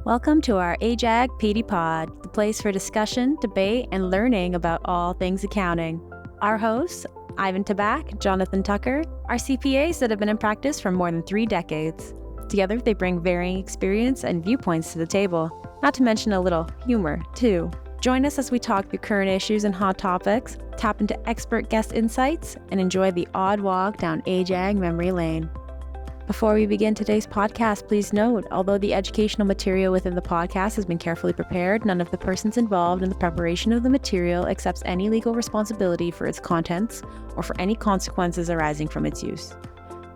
Welcome to our AJAG PD Pod, the place for discussion, debate, and learning about all things accounting. Our hosts, Ivan Tabak, Jonathan Tucker, are CPAs that have been in practice for more than 3 decades. Together, they bring varying experience and viewpoints to the table, not to mention a little humor, too. Join us as we talk through current issues and hot topics, tap into expert guest insights, and enjoy the odd walk down AJAG memory lane. Before we begin today's podcast, please note, although the educational material within the podcast has been carefully prepared, none of the persons involved in the preparation of the material accepts any legal responsibility for its contents or for any consequences arising from its use.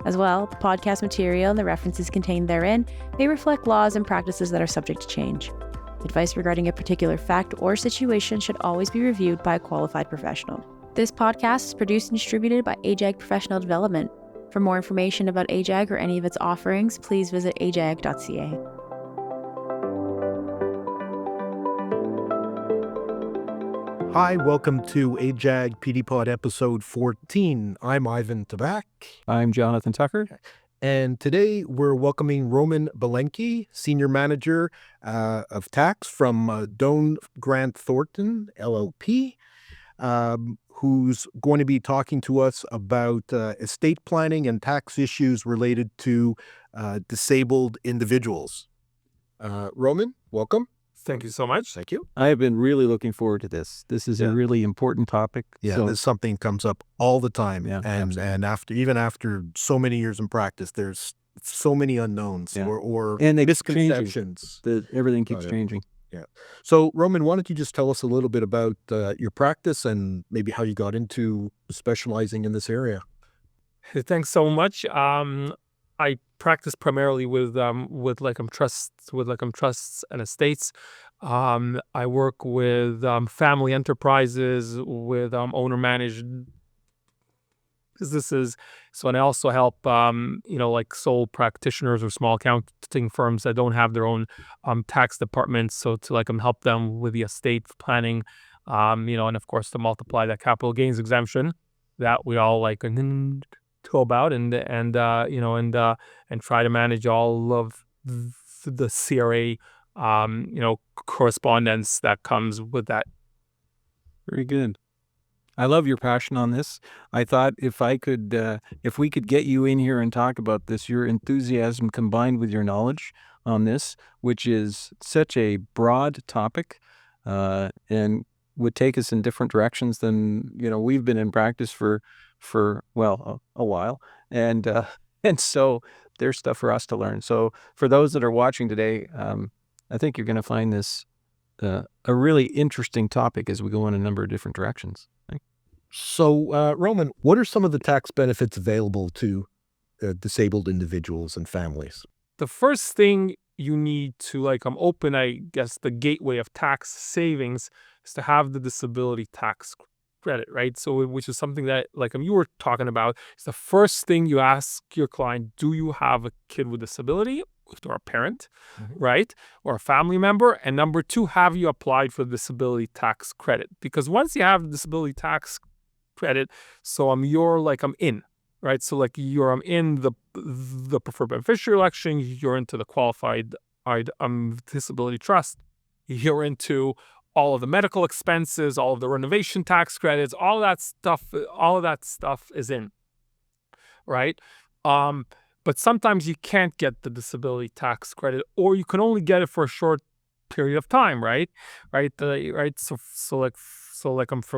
As well, the podcast material and the references contained therein may reflect laws and practices that are subject to change. Advice regarding a particular fact or situation should always be reviewed by a qualified professional. This podcast is produced and distributed by AJAG Professional Development. For more information about AJAG or any of its offerings, please visit ajag.ca. Hi, welcome to AJAG PD Pod episode 14. I'm Ivan Tabak. I'm Jonathan Tucker. And today we're welcoming Roman Belenky, Senior Manager of Tax from Doane Grant Thornton, LLP, who's going to be talking to us about estate planning and tax issues related to disabled individuals. Roman, welcome. Thank you so much. Thank you. I have been really looking forward to this. This is a really important topic. Yeah, this is something comes up all the time. Yeah, and after so many years in practice, there's so many unknowns or and they misconceptions. Everything keeps changing. Yeah. So, Roman, why don't you just tell us a little bit about your practice and maybe how you got into specializing in this area? Thanks so much. I practice primarily with trusts and estates. I work with family enterprises, with owner-managed businesses. So, and I also help, like sole practitioners or small accounting firms that don't have their own tax departments. So to help them with the estate planning, and of course to multiply that capital gains exemption that we all go about and try to manage all of the CRA, correspondence that comes with that. Very good. I love your passion on this. I thought if we could get you in here and talk about this, your enthusiasm combined with your knowledge on this, which is such a broad topic, and would take us in different directions than, we've been in practice for a while. And so there's stuff for us to learn. So for those that are watching today, I think you're going to find this a really interesting topic as we go in a number of different directions. So, Roman, what are some of the tax benefits available to disabled individuals and families? The first thing you need to open, I guess, the gateway of tax savings is to have the disability tax credit, right? So, which is something that, you were talking about, is the first thing you ask your client: do you have a kid with disability, or a parent, right, or a family member? And number 2, have you applied for the disability tax credit? Because once you have the disability tax credit, so you're in, right? So you're in the preferred beneficiary election, you're into the qualified disability trust, you're into all of the medical expenses, all of the renovation tax credits, all of that stuff is in, right? But sometimes you can't get the disability tax credit, or you can only get it for a short period of time, right? For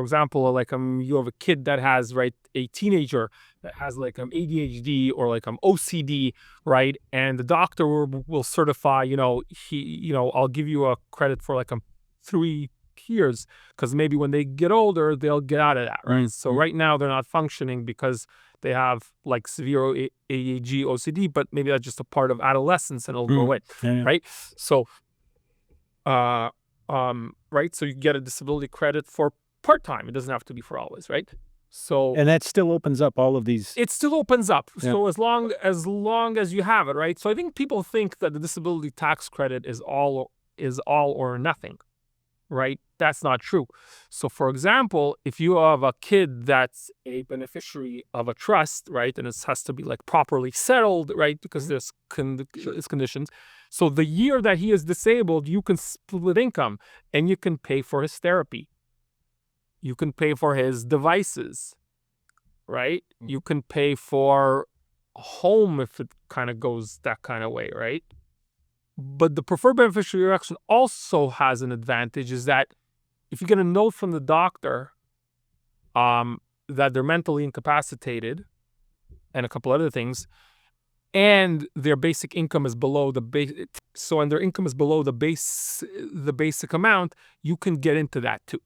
example, you have a kid that has, a teenager that has ADHD or OCD, right? And the doctor will certify, I'll give you a credit for 3 years, because maybe when they get older, they'll get out of that, right? So right now they're not functioning because they have severe AJAG OCD, but maybe that's just a part of adolescence and it'll go away, right? So, right? So you get a disability credit for part-time. It doesn't have to be for always, right? So, and that still opens up all of these. It still opens up. Yeah. So as long as you have it, right? So I think people think that the disability tax credit is all or nothing, right? That's not true. So for example, if you have a kid that's a beneficiary of a trust, right, and it has to be properly settled, right, because there's conditions. So the year that he is disabled, you can split income and you can pay for his therapy. You can pay for his devices, right? You can pay for a home if it kind of goes that kind of way, right? But the preferred beneficiary election also has an advantage, is that if you get a note from the doctor that they're mentally incapacitated and a couple other things, and their basic income is below the and their income is below the basic amount, you can get into that too.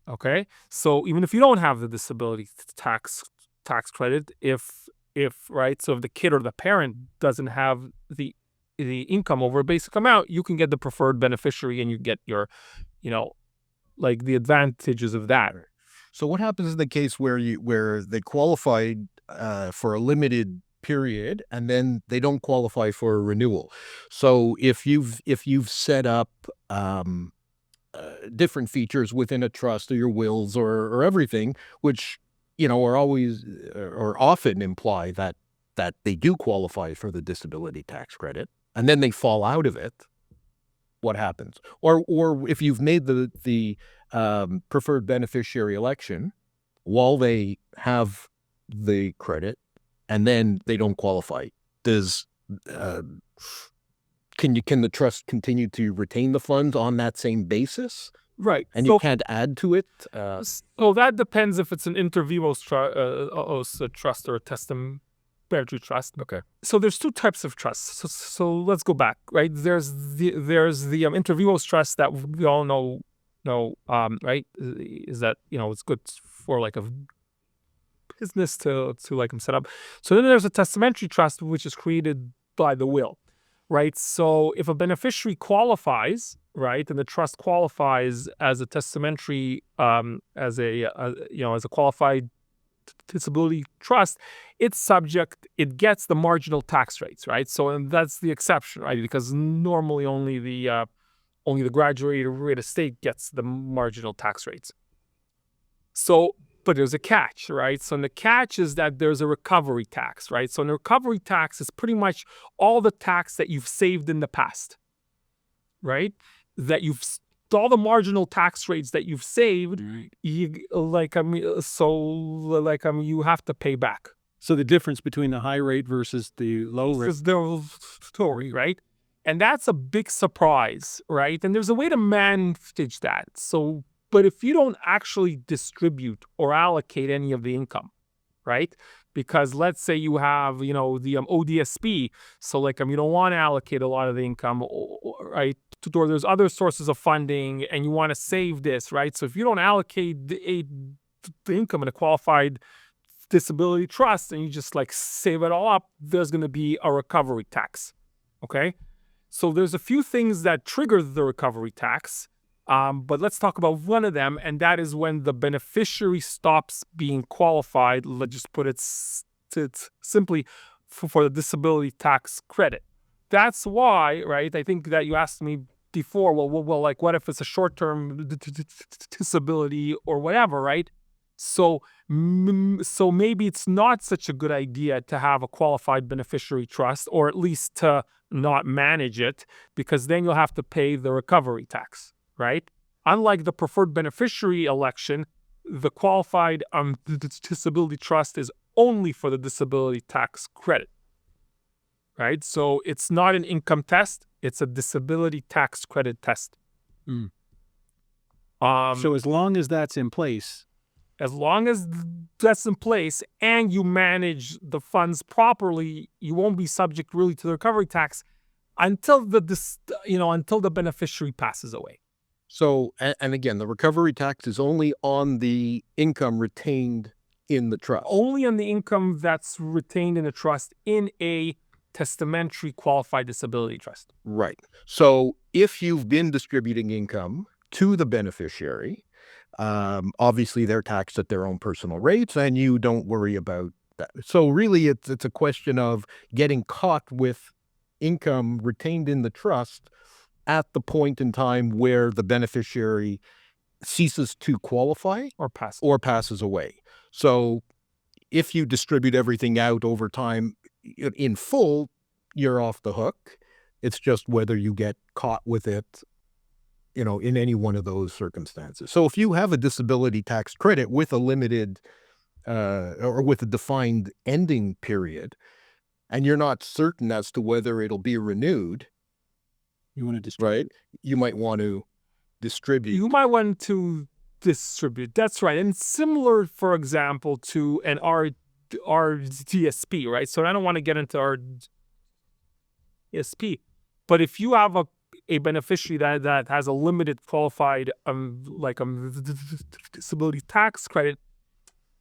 Okay, so even if you don't have the disability tax credit, if right, so if the kid or the parent doesn't have the income over a basic amount, you can get the preferred beneficiary and you get your, like the advantages of that. So what happens in the case where they qualified for a limited period and then they don't qualify for a renewal? So if you've set up different features within a trust or your wills or everything, which are always or often imply that they do qualify for the disability tax credit, and then they fall out of it, what happens? Or if you've made the preferred beneficiary election while they have the credit and then they don't qualify, can the trust continue to retain the funds on that same basis? Right. And you can't add to it? So that depends if it's an inter vivos trust or a testamentary trust. Okay. So there's two types of trusts. So let's go back, right? There's the inter vivos trust that we all know, right? Is that, it's good for like a business to like set up. So then there's a testamentary trust, which is created by the will, right? So if a beneficiary qualifies, right, and the trust qualifies as a testamentary, as a qualified disability trust, it gets the marginal tax rates, right? So, and that's the exception, right? Because normally only the graduated rate estate gets the marginal tax rates. So, but there's a catch, right? So, and the catch is that there's a recovery tax, right? So, the recovery tax is pretty much all the tax that you've saved in the past, right? All the marginal tax rates that you've saved, you have to pay back. So the difference between the high rate versus the low rate. Is the story, right? And that's a big surprise, right? And there's a way to manage that. So, but if you don't actually distribute or allocate any of the income, right? Because let's say you have, the ODSP, so you don't want to allocate a lot of the income, right? Or there's other sources of funding and you want to save this, right? So if you don't allocate the income in a qualified disability trust and you just save it all up, there's going to be a recovery tax, okay? So there's a few things that trigger the recovery tax, but let's talk about one of them, and that is when the beneficiary stops being qualified. Let's just put it simply for the disability tax credit. That's why, right? I think that you asked me before, well, what if it's a short-term disability or whatever, right? So maybe it's not such a good idea to have a qualified beneficiary trust, or at least to not manage it, because then you'll have to pay the recovery tax, right? Unlike the preferred beneficiary election, the qualified disability trust is only for the disability tax credit, right? So it's not an income test, it's a disability tax credit test. So as long as that's in place, and you manage the funds properly, you won't be subject really to the recovery tax until the beneficiary passes away. So, and again, the recovery tax is only on the income retained in the trust. Only on the income that's retained in a trust in a testamentary qualified disability trust. Right. So if you've been distributing income to the beneficiary, obviously they're taxed at their own personal rates and you don't worry about that. So really it's a question of getting caught with income retained in the trust at the point in time where the beneficiary ceases to qualify or passes away. So if you distribute everything out over time in full, you're off the hook. It's just whether you get caught with it, in any one of those circumstances. So if you have a disability tax credit with a limited or with a defined ending period, and you're not certain as to whether it'll be renewed, You want to distribute. right? You might want to distribute. You might want to distribute. That's right. And similar, for example, to an RDSP, right? So I don't want to get into RDSP, but if you have a beneficiary that has a limited qualified disability tax credit,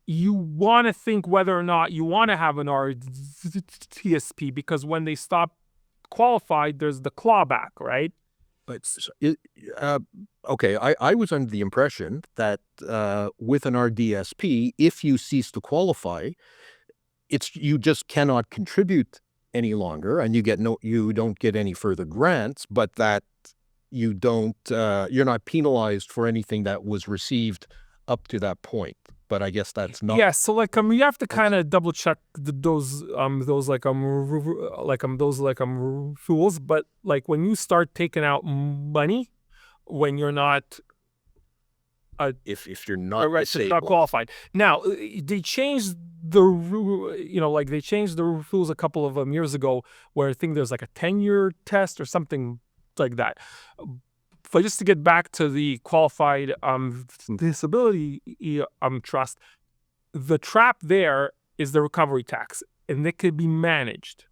you want to think whether or not you want to have an RDSP, because when they stop qualified, there's the clawback, right? But okay, I was under the impression that with an RDSP, if you cease to qualify, you just cannot contribute any longer, and you don't get any further grants, but that you're not penalized for anything that was received up to that point. But I guess that's not. Yeah, so you have to kind of double check those rules. But like when you start taking out money, when you're not if you're not right, so disabled. not qualified. Now they changed the rules a couple of years ago, where I think there's like a 10-year test or something like that. But just to get back to the qualified disability trust, the trap there is the recovery tax, and it could be managed,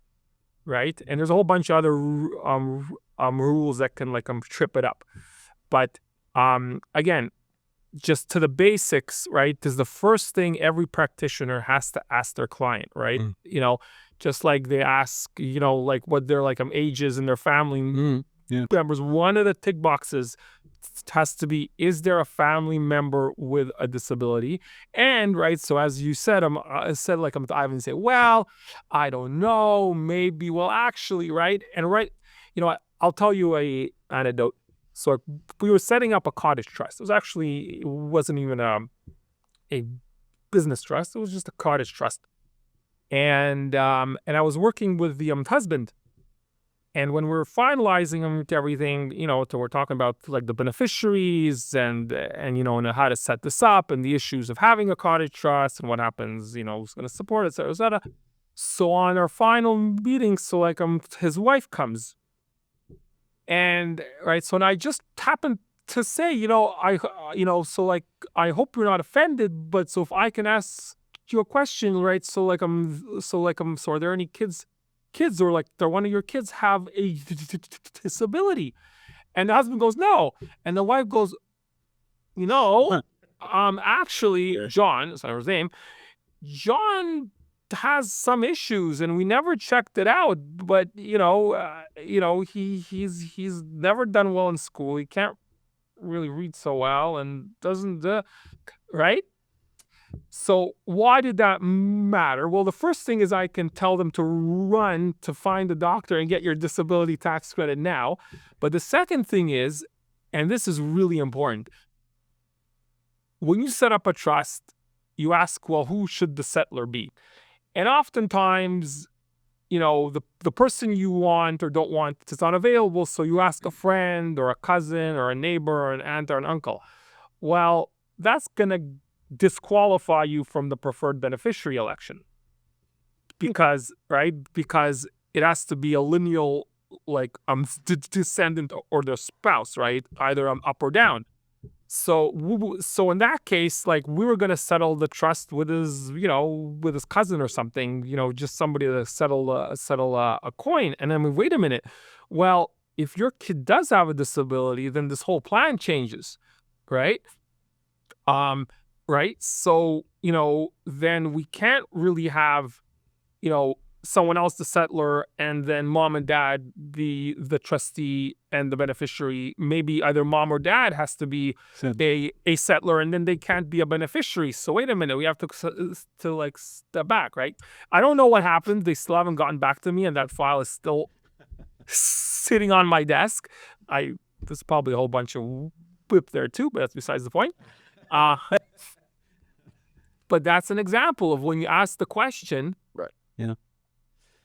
right? And there's a whole bunch of other rules that can trip it up. But again, just to the basics, right? Is the first thing every practitioner has to ask their client, right? Just like they ask, what their ages and their family. Members, one of the tick boxes has to be, is there a family member with a disability? And right, so as you said, I say, well, I don't know, maybe, well, actually, right? And right, I'll tell you a anecdote. So we were setting up a cottage trust. It wasn't even a business trust. It was just a cottage trust. And I was working with the husband. And when we're finalizing everything, so we're talking about the beneficiaries and how to set this up and the issues of having a cottage trust and what happens, who's going to support it, et cetera. So on our final meeting, his wife comes, and right, so I just happened to say, I hope you're not offended, but so if I can ask you a question, right? So are there any kids or do one of your kids have a disability? And the husband goes, no. And the wife goes, actually, John, that's his name, John has some issues and we never checked it out, but he's never done well in school. He can't really read so well and doesn't right? So why did that matter? Well, the first thing is I can tell them to run to find a doctor and get your disability tax credit now. But the second thing is, and this is really important, when you set up a trust, you ask, well, who should the settler be? And oftentimes, the person you want or don't want is not available, so you ask a friend or a cousin or a neighbor or an aunt or an uncle. Well, that's going to disqualify you from the preferred beneficiary election because it has to be a lineal descendant or their spouse, right? Either up or down. So in that case, we were going to settle the trust with his cousin or something, just somebody to settle a coin. And then wait a minute. Well, if your kid does have a disability, then this whole plan changes, right? Right. So, then we can't really have, someone else the settler and then mom and dad the trustee and the beneficiary. Maybe either mom or dad has to be a settler and then they can't be a beneficiary. So wait a minute, we have to step back, right? I don't know what happened. They still haven't gotten back to me, and that file is still sitting on my desk. There's probably a whole bunch of whip there too, but that's besides the point. But that's an example of when you ask the question, right?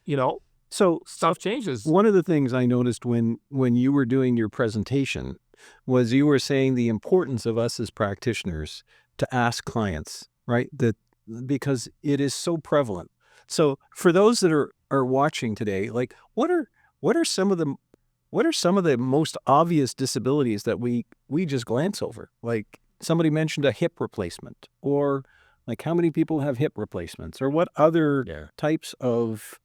Yeah. So stuff changes. one of the things I noticed when you were doing your presentation was you were saying the importance of us as practitioners to ask clients, right? That because it is so prevalent. So for those that are watching today, like what are some of the most obvious disabilities that we just glance over? Like somebody mentioned a hip replacement, or like how many people have hip replacements, or what other types of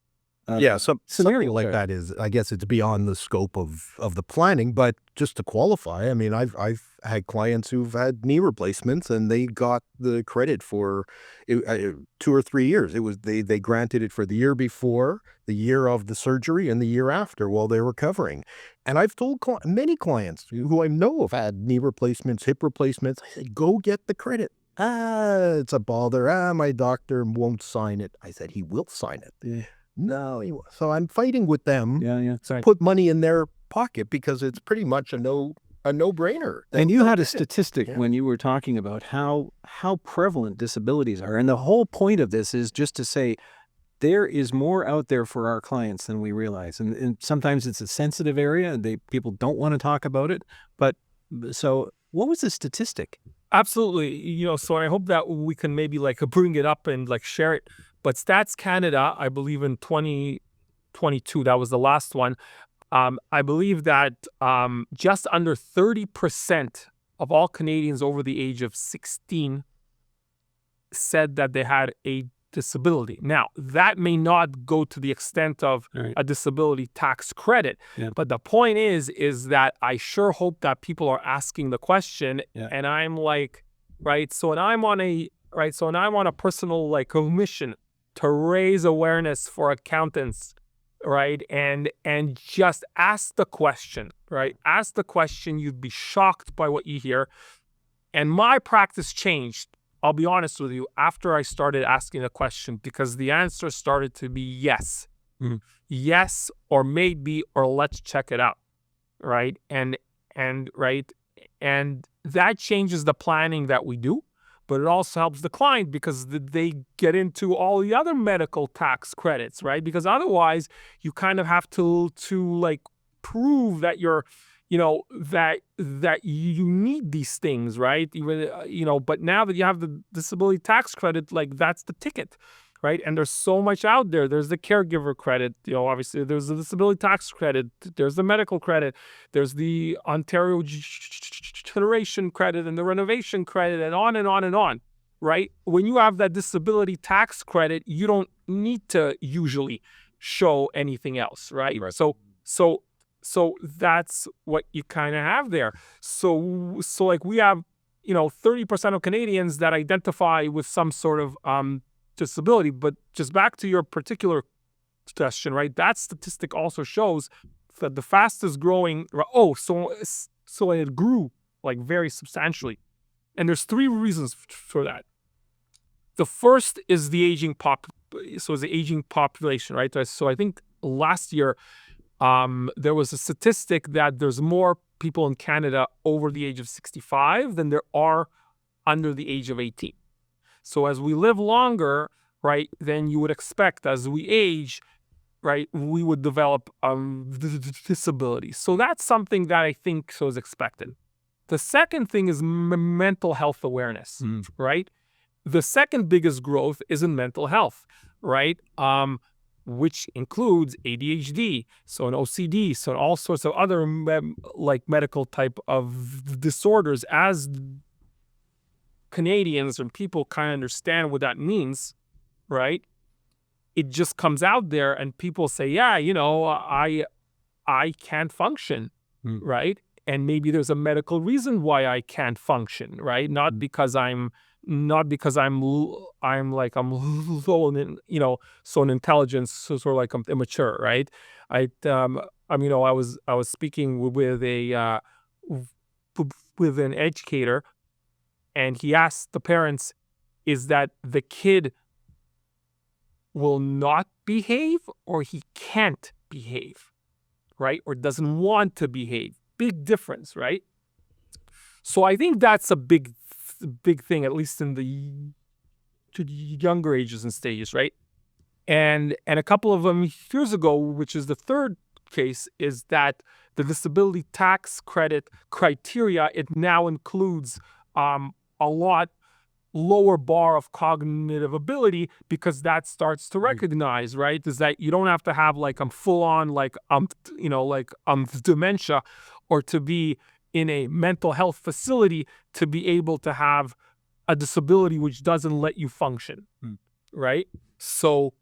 Something scenario like that is, I guess it's beyond the scope of the planning, but just to qualify, I mean, I've had clients who've had knee replacements and they got the credit for 2 or 3 years. It was, they granted it for the year before, the year of the surgery, and the year after while they were recovering. And I've told many clients who I know have had knee replacements, hip replacements, I said, go get the credit. It's a bother. My doctor won't sign it. I said, he will sign it. Yeah. No, so I'm fighting with them Sorry. put money in their pocket because it's pretty much a no-brainer. And you had a statistic when you were talking about how prevalent disabilities are. And the whole point of this is just to say there is more out there for our clients than we realize. And sometimes it's a sensitive area and people don't want to talk about it. But so what was the statistic? Absolutely. So I hope that we can maybe like bring it up and like share it. But Stats Canada, I believe in 2022, that was the last one. I believe that just under 30% of all Canadians over the age of 16 said that they had a disability. Now, that may not go to the extent of a disability tax credit, but the point is that I sure hope that people are asking the question, and I'm like, so I'm on a personal like mission to raise awareness for accountants, and just ask the question, Ask the question. You'd be shocked by what you hear. And my practice changed, I'll be honest with you, after I started asking the question, because the answer started to be yes. Yes, or maybe, or let's check it out. And that changes the planning that we do. But it also helps the client because they get into all the other medical tax credits, Because otherwise, you kind of have to like prove that you're, that you need these things, But now that you have the disability tax credit, like that's the ticket, And there's so much out there. There's the caregiver credit, obviously there's the disability tax credit, there's the medical credit, there's the Ontario generation credit and the renovation credit, and on and on and on, When you have that disability tax credit, you don't need to usually show anything else, So that's what you kind of have there. So like we have, 30% of Canadians that identify with some sort of disability. But just back to your particular question, that statistic also shows that the fastest growing, so it grew like very substantially. And there's 3 reasons for that. The first is the aging population, So I think last year there was a statistic that there's more people in Canada over the age of 65 than there are under the age of 18. So as we live longer, then you would expect as we age, we would develop disabilities. So that's something that I think is expected. The second thing is mental health awareness, The second biggest growth is in mental health, Which includes ADHD, so an OCD, so all sorts of other like medical type of disorders. As Canadians and people kind of understand what that means, It just comes out there and people say, I can't function, And maybe there's a medical reason why I can't function, Not because I'm low in, so in intelligence, so sort of like I'm immature, I was speaking with an educator, and he asked the parents, is that the kid will not behave or he can't behave, or doesn't want to behave? Big difference, So I think that's a big thing, at least in the younger ages and stages, And a couple of them years ago, which is the third case, is that the disability tax credit criteria, it now includes a lot lower bar of cognitive ability, because that starts to recognize, right, is that you don't have to have like full on dementia, or to be in a mental health facility to be able to have a disability which doesn't let you function, right? So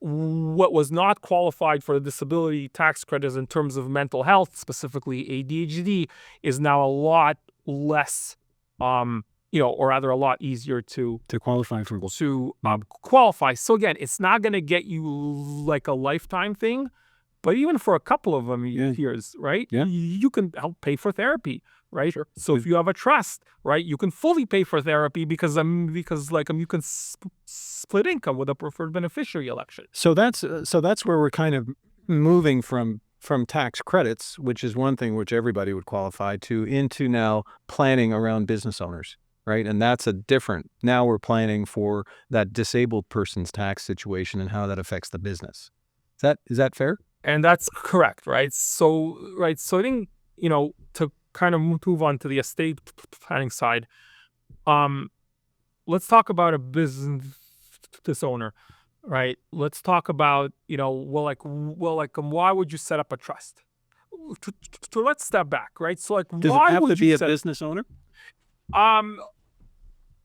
what was not qualified for the disability tax credits in terms of mental health, specifically ADHD, is now a lot less, or rather a lot easier to qualify for. qualify. So again, it's not going to get you like a lifetime thing, but even for a couple of them years, right? Yeah. You can help pay for therapy, right? Sure. So if you have a trust, right, you can fully pay for therapy because you can split income with a preferred beneficiary election. So that's where we're kind of moving from tax credits, which is one thing which everybody would qualify to, into now planning around business owners, right? And that's now we're planning for that disabled person's tax situation and how that affects the business. Is that fair? And that's correct, right? So I think, to kind of move on to the estate planning side, let's talk about a business owner, right? Let's talk about, why would you set up a trust? So let's step back, right? So Does why it have would to be you a business owner?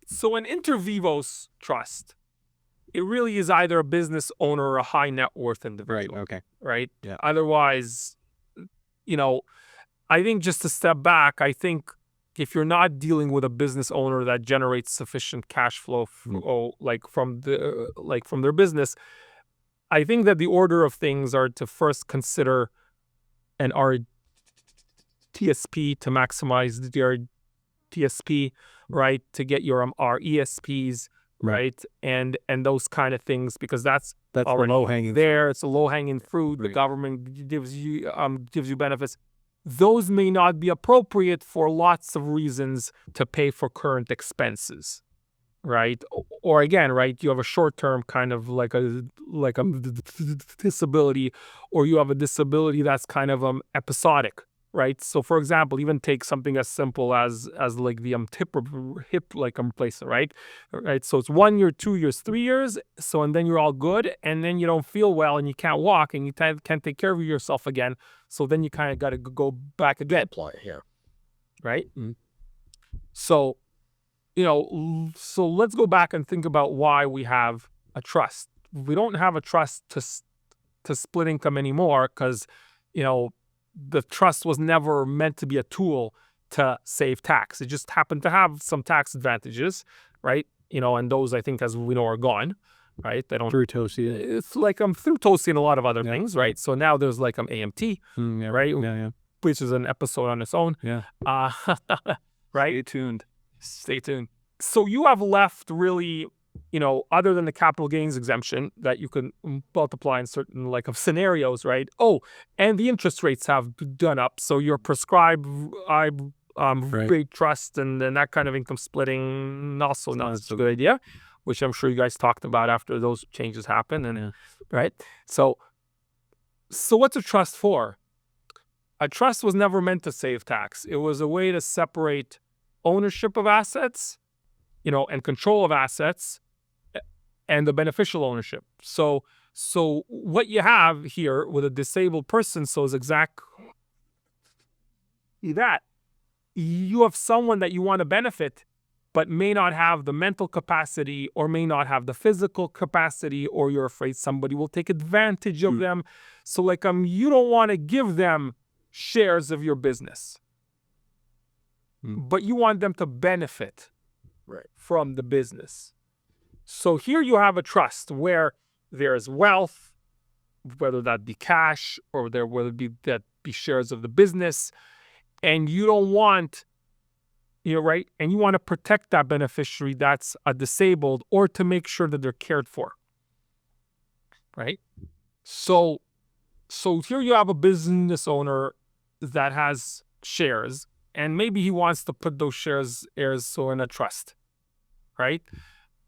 So an inter vivos trust, it really is either a business owner or a high net worth individual. Right. Okay. Right? Yeah. Otherwise, I think, just to step back, I think if you're not dealing with a business owner that generates sufficient cash flow from their business, I think that the order of things are to first consider an RTSP to maximize the RTSP, right? To get your RESPs, right? And those kind of things, because that's already low hanging there. It's a low hanging fruit. Right. The government gives you benefits. Those may not be appropriate for lots of reasons to pay for current expenses, right? Or again, right, you have a short-term kind of like a disability, or you have a disability that's kind of episodic, right? So for example, even take something as simple as like the hip replacement, right? So it's 1 year, 2 years, 3 years. So, and then you're all good, and then you don't feel well and you can't walk and you can't take care of yourself again. So then you kind of got to go back again. Right? Mm-hmm. So, so let's go back and think about why we have a trust. We don't have a trust to split income anymore because, the trust was never meant to be a tool to save tax. It just happened to have some tax advantages, right? And those, I think, as we know, are gone, right? They don't. Through TOSI. It's like through TOSI and a lot of other things, right? So now there's like AMT, right? Yeah. Which is an episode on its own. Yeah. Right? Stay tuned. So you have left really, other than the capital gains exemption that you can multiply in certain scenarios, right? Oh, and the interest rates have gone up. So your prescribed rate trust and that kind of income splitting also not a good idea, which I'm sure you guys talked about after those changes happened. And right? So what's a trust for? A trust was never meant to save tax. It was a way to separate ownership of assets, and control of assets, and the beneficial ownership. So what you have here with a disabled person, is exactly that. You have someone that you want to benefit, but may not have the mental capacity, or may not have the physical capacity, or you're afraid somebody will take advantage of them. So you don't want to give them shares of your business, but you want them to benefit from the business. So here you have a trust where there's wealth, whether that be cash or whether that be shares of the business, and you don't want, right? And you want to protect that beneficiary that's a disabled, or to make sure that they're cared for, right? So here you have a business owner that has shares, and maybe he wants to put those shares in a trust, right?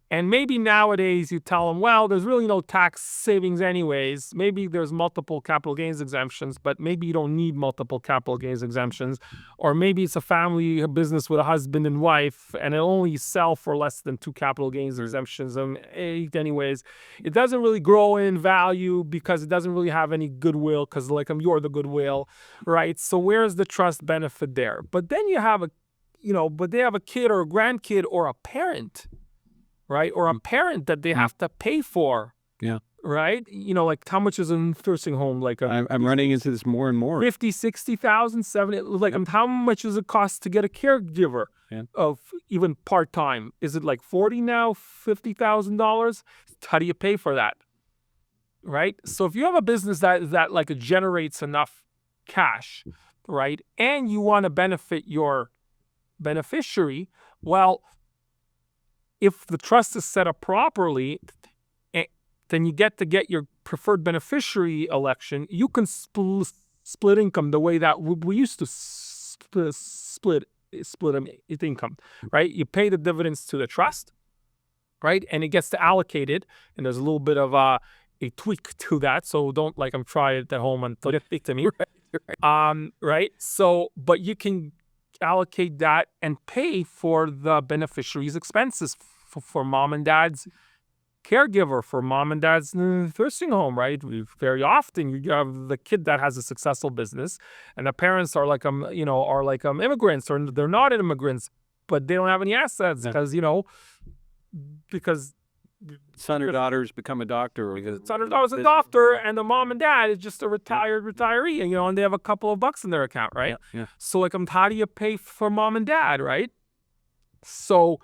And maybe nowadays you tell them, well, there's really no tax savings anyways. Maybe there's multiple capital gains exemptions, but maybe you don't need multiple capital gains exemptions. Or maybe it's a family business with a husband and wife, and it only sell for less than 2 capital gains exemptions. Anyways, it doesn't really grow in value because it doesn't really have any goodwill because you're the goodwill, right? So where's the trust benefit there? But then you have but they have a kid or a grandkid or a parent, right? Or a parent that they have to pay for. Yeah. Right? Like how much is a nursing home? I'm running into this more and more. 50, 60,000, 70, how much does it cost to get a caregiver of even part-time? Is it like 40 now, $50,000? How do you pay for that? Right? So if you have a business that generates enough cash, right? And you want to benefit your beneficiary, well, if the trust is set up properly, then you get your preferred beneficiary election. You can split income the way that we used to split income, right? You pay the dividends to the trust, right? And it gets to allocate it. And there's a little bit of a tweak to that. So don't try it at home and don't speak to me. Right? So, but you can allocate that and pay for the beneficiary's expenses for mom and dad's caregiver, for mom and dad's nursing home, right? Very often you have the kid that has a successful business and the parents are immigrants, or they're not immigrants, but they don't have any assets because son or daughter's become a doctor, or because son or daughter's a doctor, and the mom and dad is just a retiree, and they have a couple of bucks in their account, right? Yeah. So how do you pay for mom and dad, right? So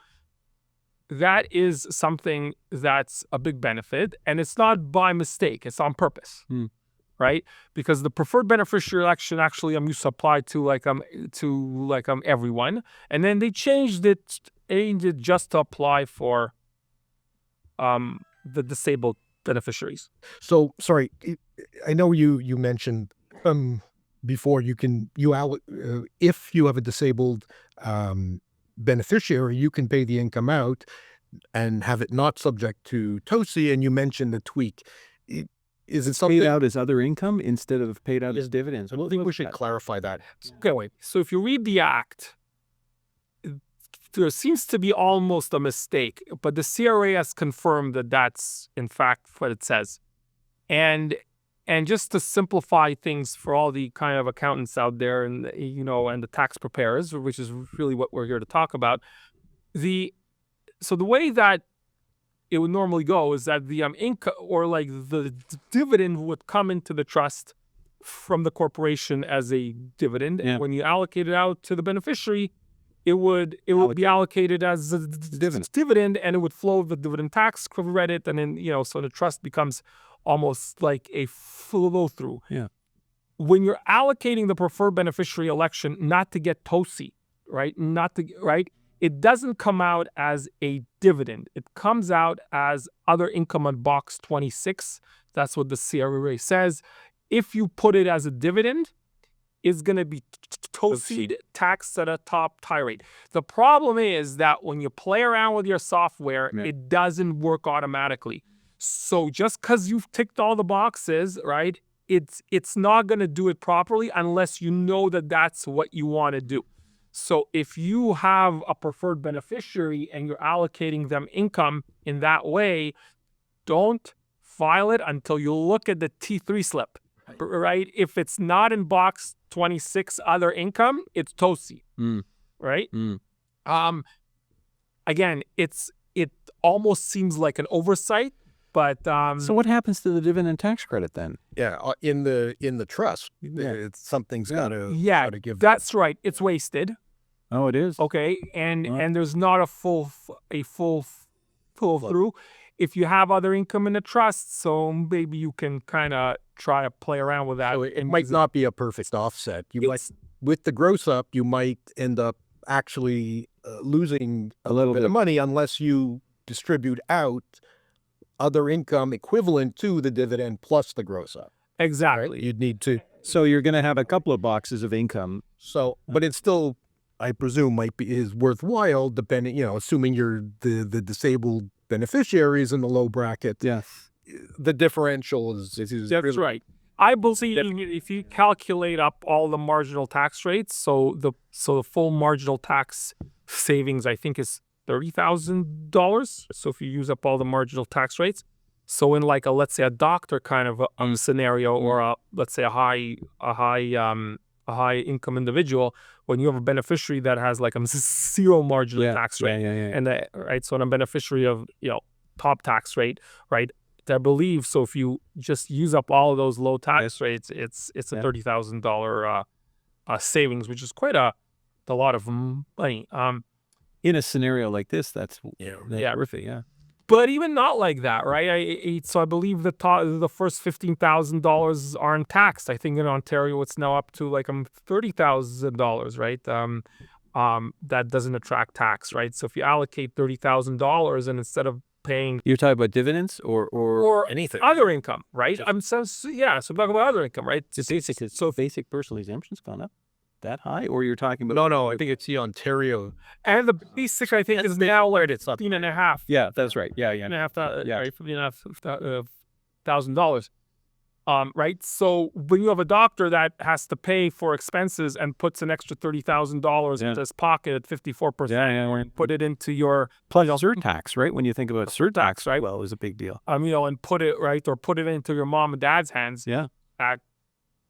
that is something that's a big benefit, and it's not by mistake; it's on purpose, right? Because the preferred beneficiary election actually used to apply to everyone, and then they changed it just to apply for the disabled beneficiaries. So, sorry, I know you mentioned before if you have a disabled beneficiary, you can pay the income out and have it not subject to TOSI, and you mentioned the tweak. Is it something paid out as other income instead of paid out as dividends? I think we should clarify that. Okay, so if you read the act, there seems to be almost a mistake, but the CRA has confirmed that that's in fact what it says. And just to simplify things for all the kind of accountants out there and the tax preparers, which is really what we're here to talk about, so the way that it would normally go is that the income or the dividend would come into the trust from the corporation as a dividend, and when you allocate it out to the beneficiary, it would be allocated as a dividend, and it would flow the dividend tax credit, and then so the trust becomes almost like a flow through. Yeah. When you're allocating the preferred beneficiary election, not to get TOSI, right? It doesn't come out as a dividend. It comes out as other income on box 26. That's what the CRA says. If you put it as a dividend, it's going to be TOSI taxed at a top tier rate. The problem is that when you play around with your software, it doesn't work automatically. So just because you've ticked all the boxes, right, it's not going to do it properly unless you know that that's what you want to do. So if you have a preferred beneficiary and you're allocating them income in that way, don't file it until you look at the T3 slip, right? If it's not in box 26 other income, it's TOSI, right? Again, it almost seems like an oversight, but so what happens to the dividend tax credit then? Yeah, in the trust, something's got to give. That's right. It's wasted. Oh, it is. Okay, and there's not a full through. If you have other income in the trust, so maybe you can kind of try to play around with that. So it might not be a perfect offset. You might, with the gross up, you might end up actually losing a little bit of money unless you distribute out other income equivalent to the dividend plus the gross up. Exactly. Right? You'd need to. So you're going to have a couple of boxes of income. So, but it's still, I presume, is worthwhile, depending, assuming you're the disabled beneficiaries in the low bracket, Yes. the differential is That's really, right. I believe if you calculate up all the marginal tax rates, so the full marginal tax savings, I think, is $30,000. So if you use up all the marginal tax rates, so in like let's say a doctor kind of a scenario, or let's say a high income individual, when you have a beneficiary that has like a zero marginal tax rate, and right, so a beneficiary of top tax rate, right? I believe so. If you just use up all of those low tax rates, it's a $30,000 savings, which is quite a lot of money. In a scenario like this, that's terrific. Yeah. But even not like that, right? So I believe the first $15,000 aren't taxed. I think in Ontario it's now up to like $30,000, right? That doesn't attract tax, right? So if you allocate $30,000 and instead of paying, You're talking about dividends or anything, other income, right? So I'm talking about other income, right? So basic personal exemption's gone up that high, or you're talking about? No, I think it's the Ontario. And the basic, I think, is now like $15,500. Yeah, that's right. Yeah. Right, $15,500. Right. So when you have a doctor that has to pay for expenses and puts an extra $30,000 into his pocket at 54%, put it into your plus surtax, right? When you think about surtax, right? Well, it was a big deal. And put it into your mom and dad's hands. Yeah. At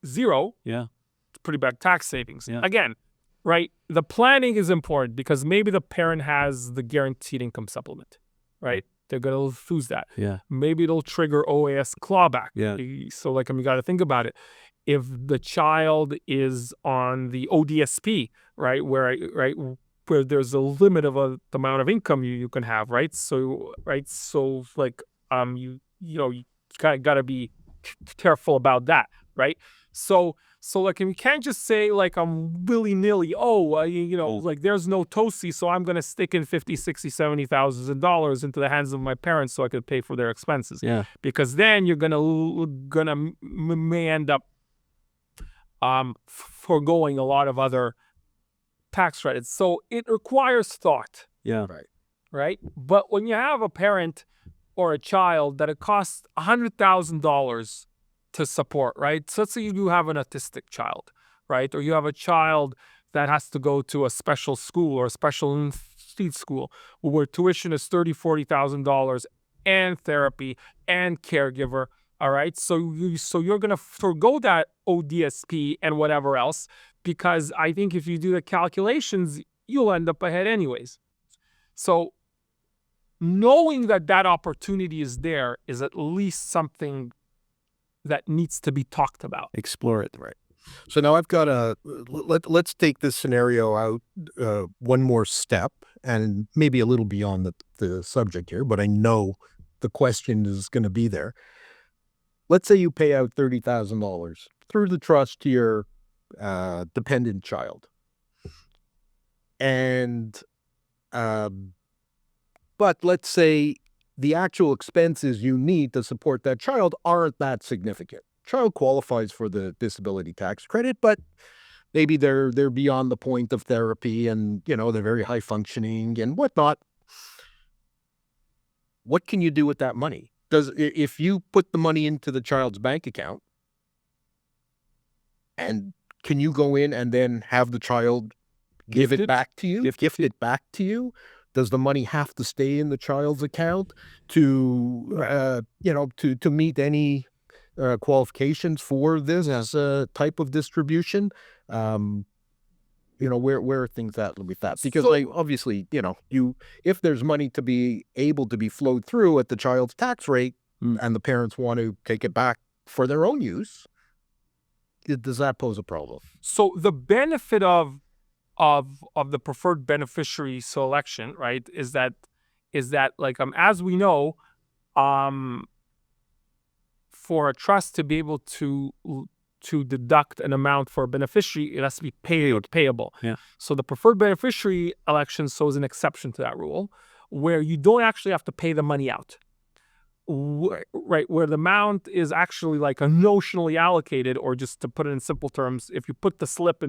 zero. Yeah. It's pretty bad tax savings. Yeah. Again, right. The planning is important because maybe the parent has the guaranteed income supplement, right? They're going to lose that. Yeah. Maybe it'll trigger OAS clawback. Yeah. So you got to think about it. If the child is on the ODSP, right, where there's a limit of the amount of income you can have, right? So you got to be careful about that, right? So you can't just say I'm willy-nilly, there's no TOSI, so I'm going to stick in $50,000, $60,000, $70,000 into the hands of my parents so I could pay for their expenses. Yeah. Because then you're may end up foregoing a lot of other tax credits. So it requires thought. Yeah. Right? But when you have a parent or a child that it costs $100,000 to support, right? So let's say you have an autistic child, right? Or you have a child that has to go to a special school or a special needs school where tuition is $30,000, $40,000 and therapy and caregiver, all right? So you're going to forego that ODSP and whatever else because I think if you do the calculations, you'll end up ahead anyways. So knowing that opportunity is there is at least something that needs to be talked about. Explore it. Right. So now I've got let's take this scenario out one more step and maybe a little beyond the subject here, but I know the question is going to be there. Let's say you pay out $30,000 through the trust to your dependent child. And, but let's say the actual expenses you need to support that child aren't that significant. Child qualifies for the disability tax credit, but maybe they're beyond the point of therapy and, they're very high functioning and whatnot. What can you do with that money? If you put the money into the child's bank account, and can you go in and then have the child give it back to you? Gift it back to you? Does the money have to stay in the child's account to meet any qualifications for this as a type of distribution? Where are things at with that? Because obviously, if there's money to be able to be flowed through at the child's tax rate and the parents want to take it back for their own use, does that pose a problem? So the benefit of the preferred beneficiary selection, right, is that as we know, for a trust to be able to deduct an amount for a beneficiary, it has to be payable. Yeah. So the preferred beneficiary election is an exception to that rule, where you don't actually have to pay the money out. Right, where the amount is actually notionally allocated, or just to put it in simple terms, if you put the slip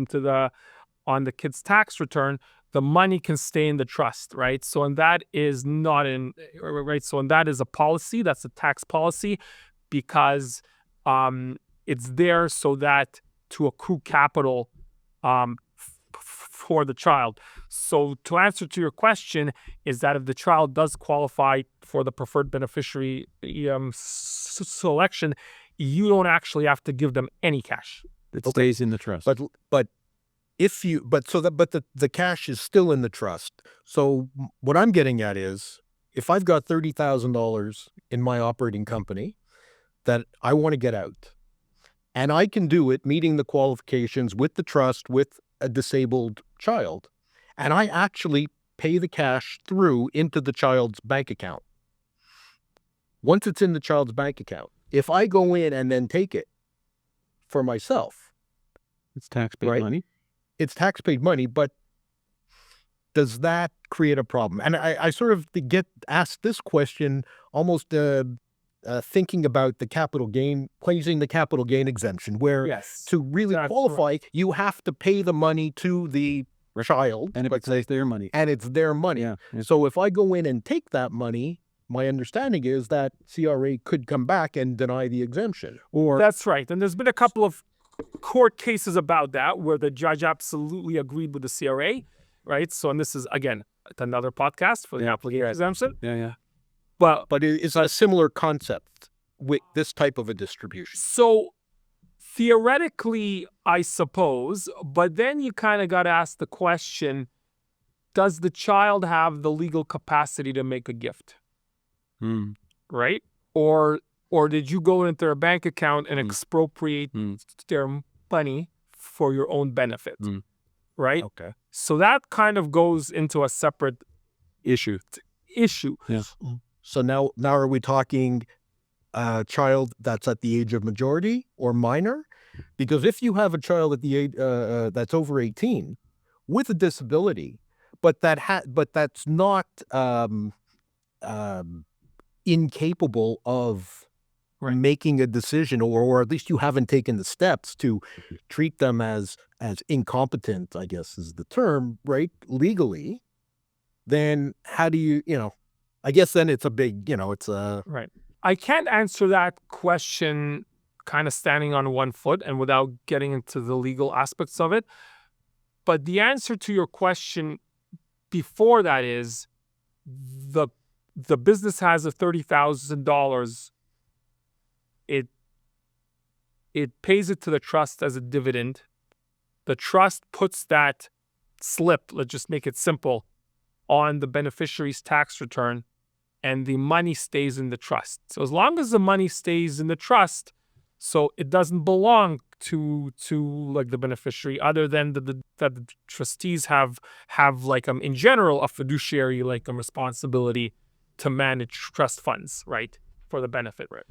on the kid's tax return, the money can stay in the trust, right? So, and that is not in, right? So, and that is a policy, that's a tax policy, because it's there so that to accrue capital for the child. So to answer to your question is that if the child does qualify for the preferred beneficiary selection, you don't actually have to give them any cash. It stays in the trust. But if you, but so that, but the cash is still in the trust. So what I'm getting at is, if I've got $30,000 in my operating company that I want to get out, and I can do it meeting the qualifications with the trust with a disabled child, and I actually pay the cash through into the child's bank account. Once it's in the child's bank account, if I go in and then take it for myself, It's tax-paid Right. money. it's tax-paid money, but does that create a problem? And I sort of get asked this question almost thinking about the capital gain, placing the capital gain exemption, where Yes. to really That's qualify, you have to pay the money to the child, And if but- it stays their money. and it's their money. Yeah. It's- So if I go in and take that money, my understanding is that CRA could come back and deny the exemption. Or That's right. And there's been a couple of court cases about that where the judge absolutely agreed with the CRA, right? So, and this is, again, another podcast for the application exemption. Yeah. But it's a similar concept with this type of a distribution. so theoretically, I suppose, but then you kind of got to ask the question, does the child have the legal capacity to make a gift, Mm. right? Or did you go into their bank account and expropriate their money for your own benefit, right? Okay. So that kind of goes into a separate Issue. issue. Yeah. So now are we talking a child that's at the age of majority or minor? Because if you have a child at the age that's over 18 with a disability, but that's not incapable of making a decision, or at least you haven't taken the steps to treat them as incompetent, I guess is the term, right? Legally, then how do you, I guess then it's a big, it's a... Right. I can't answer that question kind of standing on one foot and without getting into the legal aspects of it. But the answer to your question before that is the business has a $30,000. It pays it to the trust as a dividend. The trust puts that slip, let's just make it simple, on the beneficiary's tax return, and the money stays in the trust. So as long as the money stays in the trust, so it doesn't belong to like the beneficiary, other than that the trustees have like in general a fiduciary like a responsibility to manage trust funds, right, for the benefit, right?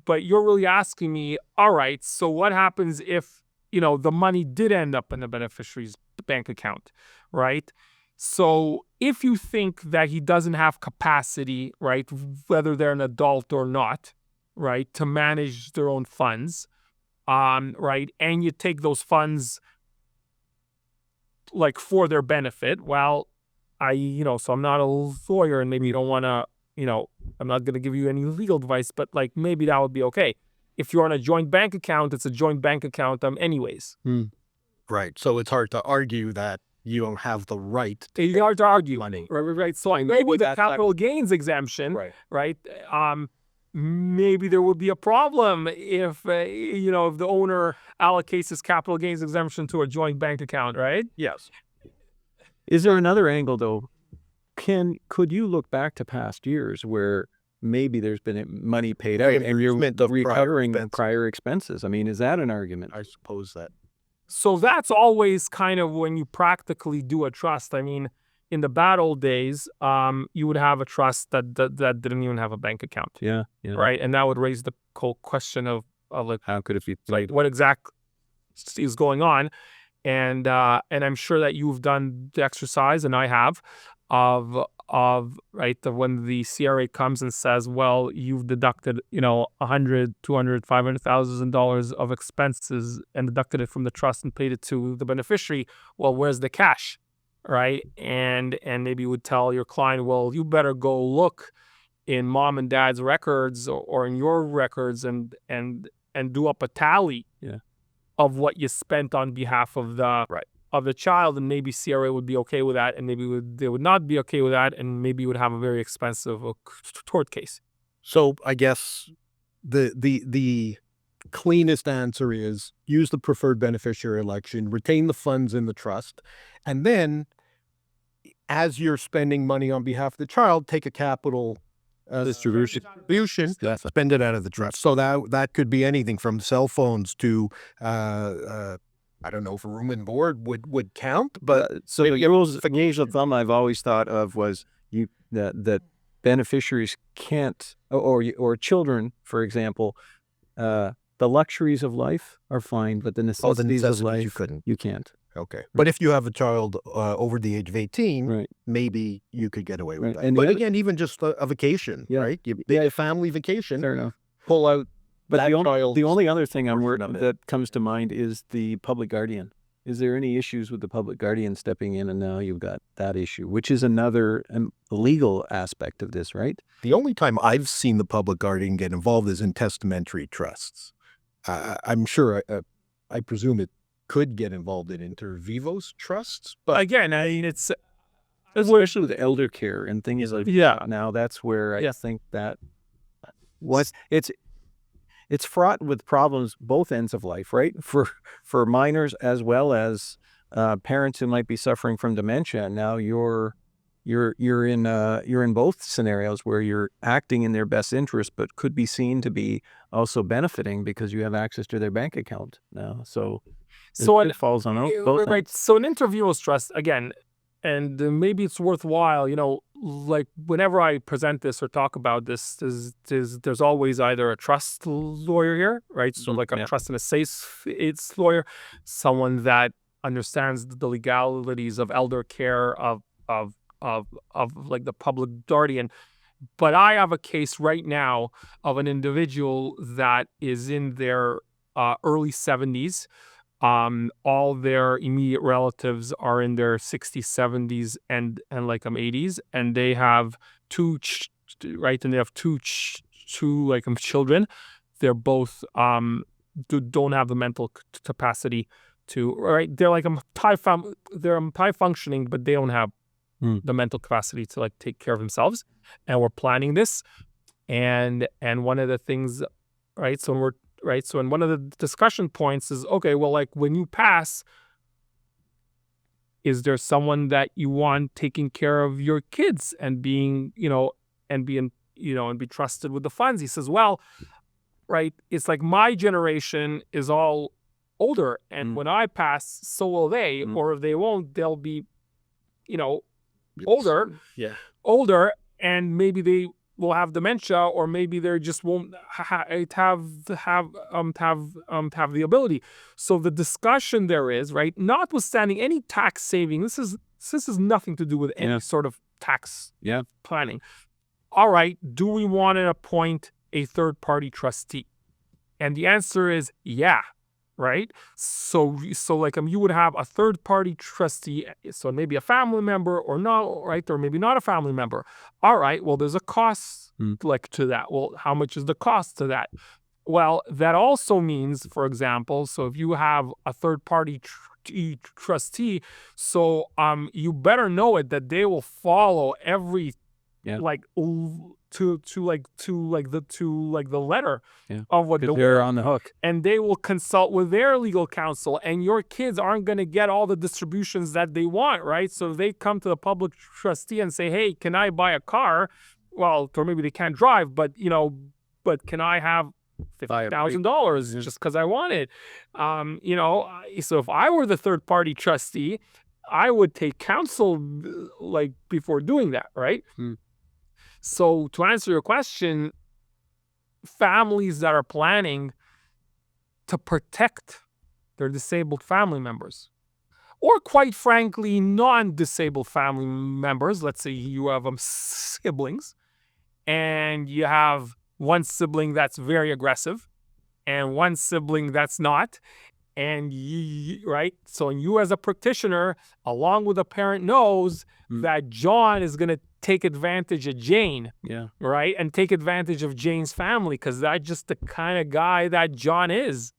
But you're really asking me, all right, so what happens if the money did end up in the beneficiary's bank account, right? So if you think that he doesn't have capacity, right, whether they're an adult or not, right, to manage their own funds, right, and you take those funds like for their benefit, well, so I'm not a lawyer and maybe you don't want to, I'm not going to give you any legal advice, but like maybe that would be okay. If you're on a joint bank account, it's a joint bank account anyways. Right. So it's hard to argue that you don't have the right to It's hard to argue. money. Right. So maybe the capital gains exemption, right? Maybe there would be a problem if, if the owner allocates his capital gains exemption to a joint bank account, right? Yes. Is there another angle though? Could you look back to past years where maybe there's been money paid out and you're Reimbursement of prior recovering expenses. prior expenses? I mean, is that an argument? I suppose that. So that's always kind of when you practically do a trust. I mean, in the bad old days, you would have a trust that didn't even have a bank account, Yeah. right? And that would raise the whole question of like, How could it be? like what exactly is going on? And I'm sure that you've done the exercise, and I have, of when the CRA comes and says, well, you've deducted, $100, $200, $500,000 of expenses and deducted it from the trust and paid it to the beneficiary. Well, where's the cash? right? And maybe you would tell your client, well, you better go look in mom and dad's records or in your records and do up a tally of what you spent on behalf of the child, and maybe CRA would be okay with that, and maybe they would not be okay with that, and maybe you would have a very expensive tort case. So I guess the cleanest answer is use the preferred beneficiary election, retain the funds in the trust, and then as you're spending money on behalf of the child, take a capital distribution, spend it out of the trust. So that could be anything from cell phones to I don't know if a room and board would count, but so the rules of thumb I've always thought of was that beneficiaries can't, or children, for example, the luxuries of life are fine, but the necessities of life you can't. Okay. But if you have a child over the age of 18, maybe you could get away with that. And but again, even just a vacation, right? A family vacation, Fair enough. Pull out. But the only other thing that comes to mind is the public guardian. Is there any issues with the public guardian stepping in, and now you've got that issue, which is another legal aspect of this, right? The only time I've seen the public guardian get involved is in testamentary trusts. I'm sure, I presume it could get involved in inter vivos trusts, but again, I mean, it's especially with elder care and things like that. Now that's where I think that it's fraught with problems both ends of life, right? For minors as well as parents who might be suffering from dementia. Now you're in both scenarios where you're acting in their best interest, but could be seen to be also benefiting because you have access to their bank account now. So it falls on both. Right. So an inter vivos trust, again, and maybe it's worthwhile, like whenever I present this or talk about this, there's always either a trust lawyer here, right? So like a trust and estates lawyer, someone that understands the legalities of elder care, of like the public guardian. But I have a case right now of an individual that is in their early 70s. All their immediate relatives are in their 60s, 70s, and like 80s, and they have two children. They're both don't have the mental capacity to, right? They're like they're high functioning, but they don't have the mental capacity to like take care of themselves. And we're planning this, and one of the things, right? So and one of the discussion points is, okay, well, like when you pass, is there someone that you want taking care of your kids and being be trusted with the funds? He says, well, right, it's like my generation is all older, and when I pass, so will they, or if they won't, they'll be, older, and maybe they will have dementia, or maybe they just won't have the ability. So the discussion there is, right, notwithstanding any tax saving, this is nothing to do with any sort of tax planning. All right, do we want to appoint a third-party trustee? And the answer is yeah. Right? So like you would have a third-party trustee, so maybe a family member or not, right? Or maybe not a family member. All right, well, there's a cost like to that. Well, how much is the cost to that? Well, that also means, for example, so if you have a third-party trustee, so you better know it that they will follow every to the letter of what they're on the hook, and they will consult with their legal counsel, and your kids aren't going to get all the distributions that they want, right? So if they come to the public trustee and say, hey, can I buy a car? Well, or maybe they can't drive, but can I have $50,000 just because I want it? So if I were the third party trustee, I would take counsel like before doing that, right? So to answer your question, families that are planning to protect their disabled family members, or quite frankly, non-disabled family members, let's say you have siblings, and you have one sibling that's very aggressive and one sibling that's not, and right, so you as a practitioner, along with the parent, knows that John is going to take advantage of Jane, right, and take advantage of Jane's family, because that's just the kind of guy that John is.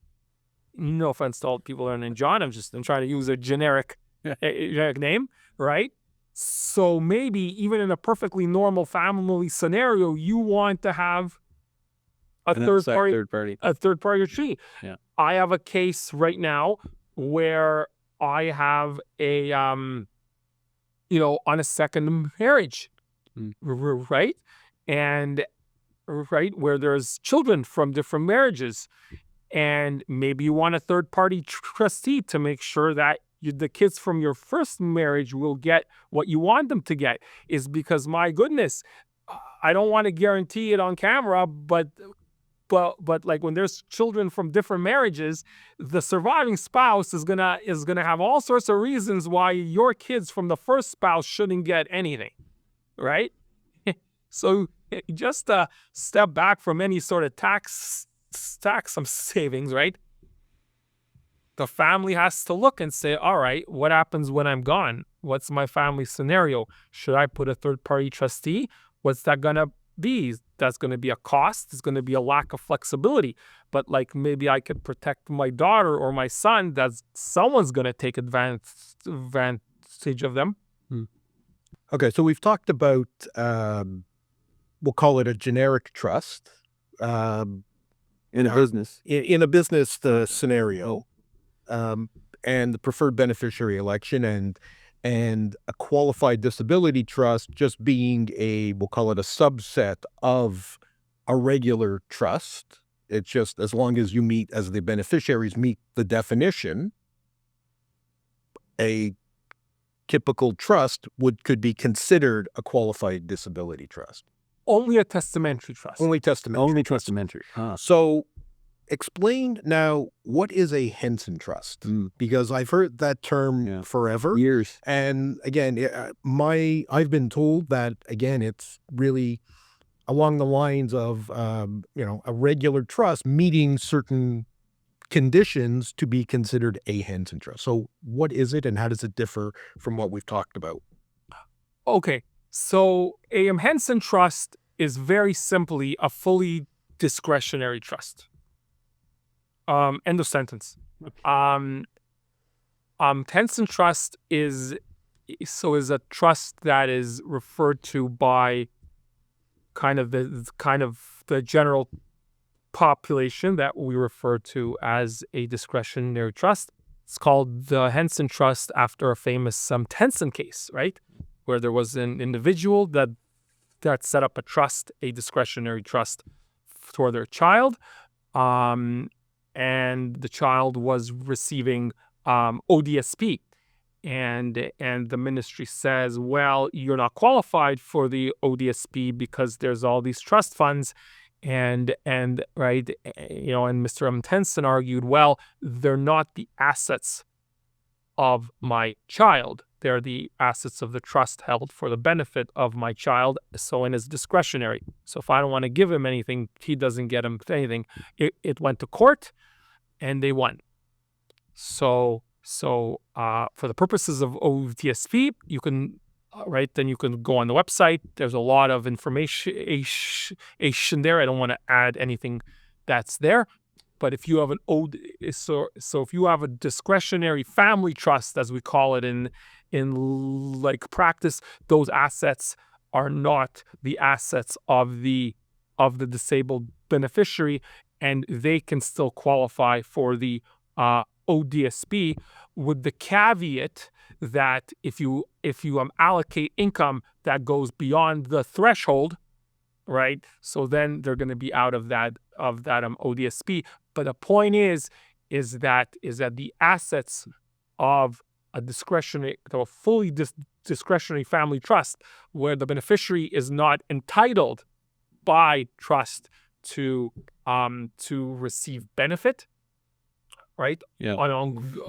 No offense to all the people that are named John. I'm trying to use a generic name, right? So maybe even in a perfectly normal family scenario, you want to have a third party tree. Yeah. I have a case right now where I have a on a second marriage, right? And right, where there's children from different marriages. And maybe you want a third-party trustee to make sure that the kids from your first marriage will get what you want them to get. Is because, my goodness, I don't want to guarantee it on camera, but like when there's children from different marriages, the surviving spouse is gonna have all sorts of reasons why your kids from the first spouse shouldn't get anything, right? So just step back from any sort of tax some savings, right? The family has to look and say, all right, what happens when I'm gone? What's my family scenario? Should I put a third-party trustee? What's that gonna be? That's gonna be a cost. It's gonna be a lack of flexibility. But like, maybe I could protect my daughter or my son, that someone's gonna take advantage of them. Okay, so we've talked about, we'll call it a generic trust. In a business. In a business scenario, and the preferred beneficiary election, and a qualified disability trust just being we'll call it a subset of a regular trust. It's just as long as as the beneficiaries meet the definition, a typical trust could be considered a qualified disability trust. Only a testamentary trust. Only testamentary. Only testamentary. So explain now, what is a Henson Trust? Because I've heard that term forever. Years. And again, I've been told that, again, it's really along the lines of, a regular trust meeting certain conditions to be considered a Henson Trust. So what is it, and how does it differ from what we've talked about? Okay. So a Henson Trust is very simply a fully discretionary trust. End of sentence. Henson Trust is a trust that is referred to by kind of the general population that we refer to as a discretionary trust. It's called the Henson Trust after a famous Henson case, right? Where there was an individual that set up a discretionary trust for their child, and the child was receiving ODSP, and the ministry says, well, you're not qualified for the ODSP because there's all these trust funds, and right, and Mr. Henson argued, well, they're not the assets of my child. They're the assets of the trust held for the benefit of my child. So, and it's discretionary. So if I don't want to give him anything, he doesn't get him anything. It went to court, and they won. So for the purposes of ODSP, you can, then you can go on the website. There's a lot of information there. I don't want to add anything that's there. But if you have if you have a discretionary family trust, as we call it in like practice, those assets are not the assets of the disabled beneficiary, and they can still qualify for the ODSP, with the caveat that if you allocate income that goes beyond the threshold, right? So then they're going to be out of that ODSP. But the point is that the assets of a fully discretionary family trust, where the beneficiary is not entitled by trust to receive benefit, right? Yeah. On They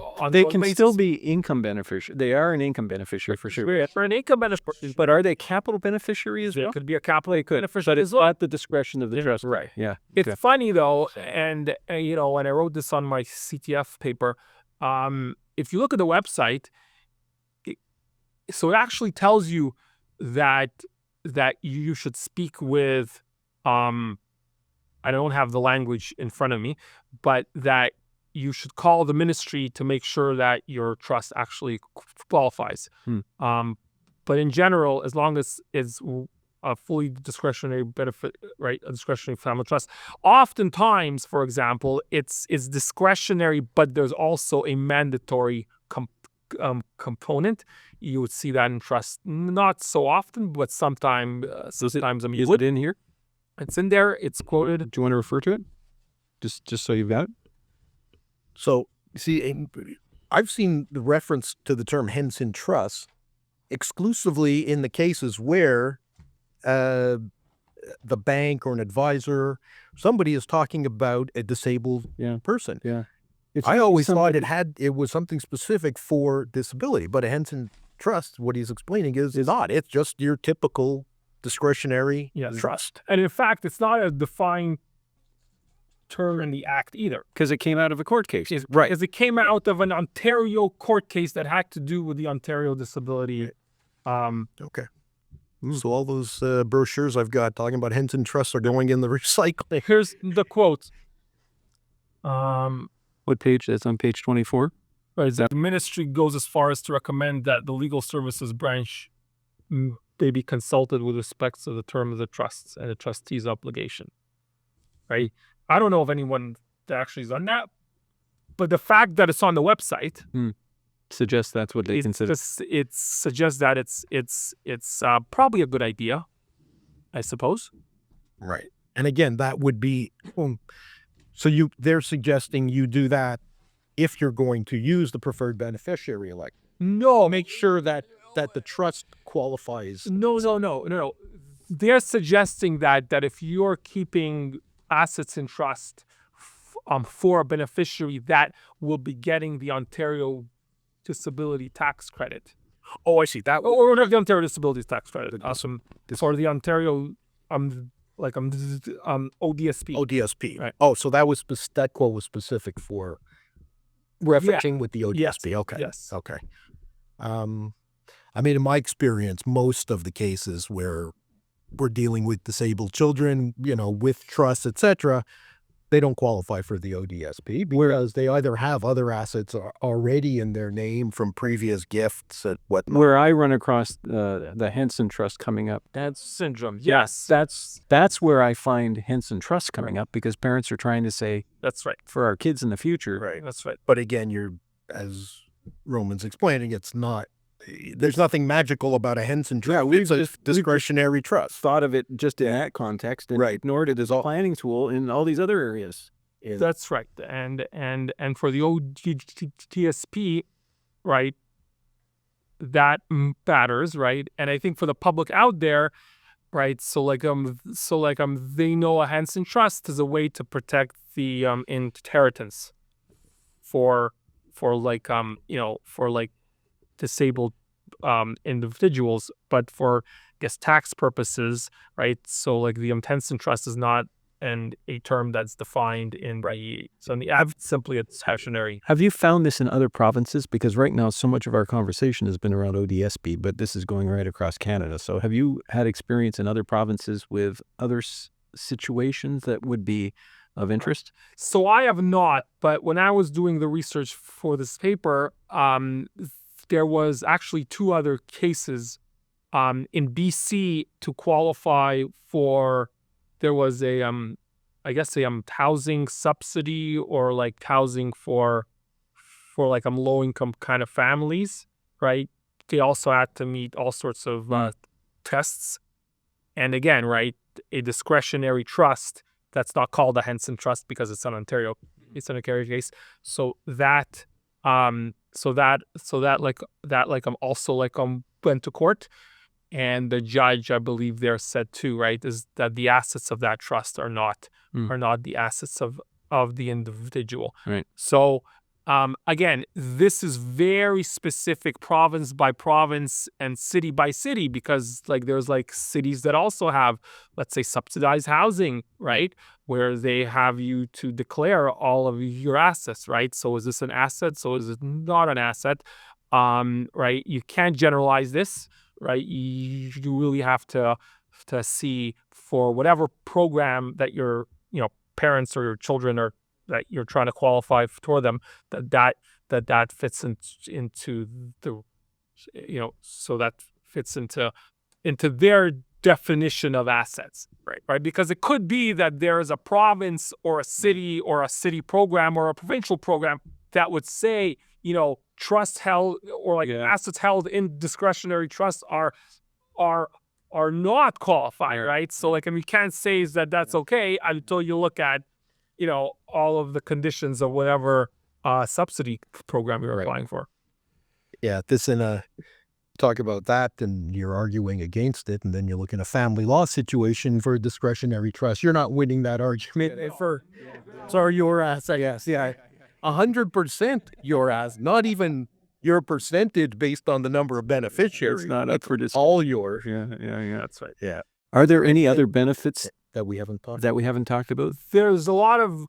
ongoing can basis. still be income beneficiary. They are an income beneficiary for sure. For an income beneficiary, But are they capital beneficiary as there well? could be a capital beneficiary But as it's well. at the discretion of the trust. Right. Yeah. It's Okay. funny though, and when I wrote this on my CTF paper, if you look at the website, so it actually tells you that you should speak with, I don't have the language in front of me, but that you should call the ministry to make sure that your trust actually qualifies. But in general, as long as it's a fully discretionary benefit, right, a discretionary family trust, oftentimes, for example, it's discretionary, but there's also a mandatory component. You would see that in trust, not so often, but sometimes. Is it in here? It's in there. It's quoted. Do you want to refer to it? Just so you've got it. So, see, I've seen the reference to the term Henson Trust exclusively in the cases where the bank or an advisor, somebody is talking about a disabled person. Yeah. I always thought it was something specific for disability, but a Henson Trust, what he's explaining is not. It's just your typical discretionary trust. And in fact, it's not a defined term in the Act either. Because it came out of a court case. Right. Because it came out of an Ontario court case that had to do with the Ontario disability. Okay. So all those brochures I've got talking about Henson Trust are going in the recycling. Here's the quote. What page? That's on page 24. Right. The ministry goes as far as to recommend that the legal services branch may be consulted with respect to the term of the trusts and the trustee's obligation. Right. I don't know of anyone that actually has done that, but the fact that it's on the website suggests that's what they consider. It suggests that it's probably a good idea, I suppose. Right. And again, that would be so they're suggesting you do that if you're going to use the preferred beneficiary elect. No, Make sure that the trust qualifies. No. They're suggesting that if you're keeping assets in trust for a beneficiary, that will be getting the Ontario disability tax credit. Oh, I see. That Or not the Ontario disability tax credit. For the Ontario ODSP. ODSP. Right. Oh, so that quote was specific for referencing with the ODSP. Yes. Okay. Yes. Okay. I mean, in my experience, most of the cases where we're dealing with disabled children, with trusts, etc., they don't qualify for the ODSP because they either have other assets already in their name from previous gifts and whatnot. Where I run across the Henson Trust coming up, That's syndrome. yes, that's where I find Henson Trust coming up because parents are trying to say, That's right. for our kids in the future. Right. That's right. But again, as Roman's explaining, there's nothing magical about a Henson Trust. we've It's a just- discretionary trust. Thought of it just in that context and Right. ignored it as a planning tool in all these other areas. That's right. And for the ODSP, right, that matters, right? And I think for the public out there, right, they know a Henson Trust is a way to protect the inheritance for disabled individuals, but for tax purposes, right? So the Henson Trust is not a term that's defined in the Act. Simply it's discretionary. Have you found this in other provinces? Because right now, so much of our conversation has been around ODSP, but this is going right across Canada. So have you had experience in other provinces with other situations that would be of interest? So I have not, but when I was doing the research for this paper, there was actually two other cases in BC to qualify for. There was a housing subsidy or housing for low income kind of families, right? They also had to meet all sorts of tests, and again, right, a discretionary trust that's not called a Henson Trust because it's an Ontario, it's an Ontario case. So that went to court. And the judge, I believe, there said too, right, is that the assets of that trust are not the assets of of the individual. Right. So again, this is very specific province by province and city by city, because like there's like cities that also have, let's say, subsidized housing, right? Where they have you to declare all of your assets, right? So is this an asset? So is it not an asset? Right? You can't generalize this, right? You really have to see for whatever program that your parents or your children are, that you're trying to qualify for them, that fits into the, so that fits into their definition of assets, right? Because it could be that there is a province or a city program or a provincial program that would say, trust held or like assets held in discretionary trusts are not qualified, right? So like, you can't say is that's okay until you look at all of the conditions of whatever subsidy program you're applying for. Yeah, this talk about that, and you're arguing against it, and then you look in a family law situation for a discretionary trust. You're not winning that argument so your asset. Yes, 100% your asset, not even your percentage based on the number of beneficiaries. It's not up for discussion. All yours. Yeah, That's right. Yeah. Are there any other benefits that we haven't talked about? There's a lot of,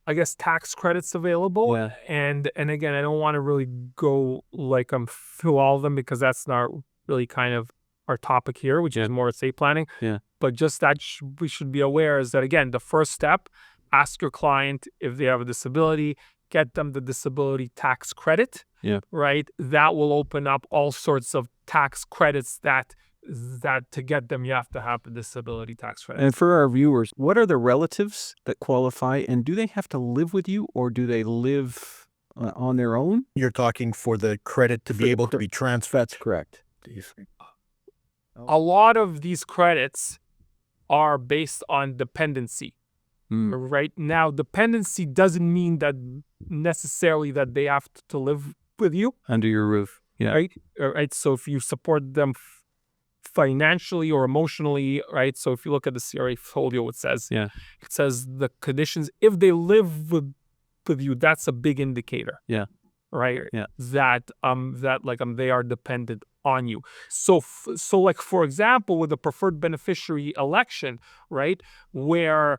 I guess, tax credits available. Yeah. And again, I don't want to really go like through all of them, because that's not really kind of our topic here, which is more estate planning. Yeah. But just that we should be aware is that, again, the first step, ask your client if they have a disability, get them the disability tax credit. Yeah. Right. That will open up all sorts of tax credits that to get them, you have to have the disability tax credit. And for our viewers, what are the relatives that qualify, and do they have to live with you, or do they live on their own? You're talking for the credit to be able to be transferred. That's correct. A lot of these credits are based on dependency. Right now, dependency doesn't mean that necessarily that they have to live with you under your roof. Yeah. Right. So if you support them financially or emotionally, right? So if you look at the CRA folio, it says the conditions, if they live with you, that's a big indicator. Yeah. Right. Yeah. That they are dependent on you. So like, for example, with the preferred beneficiary election, right, where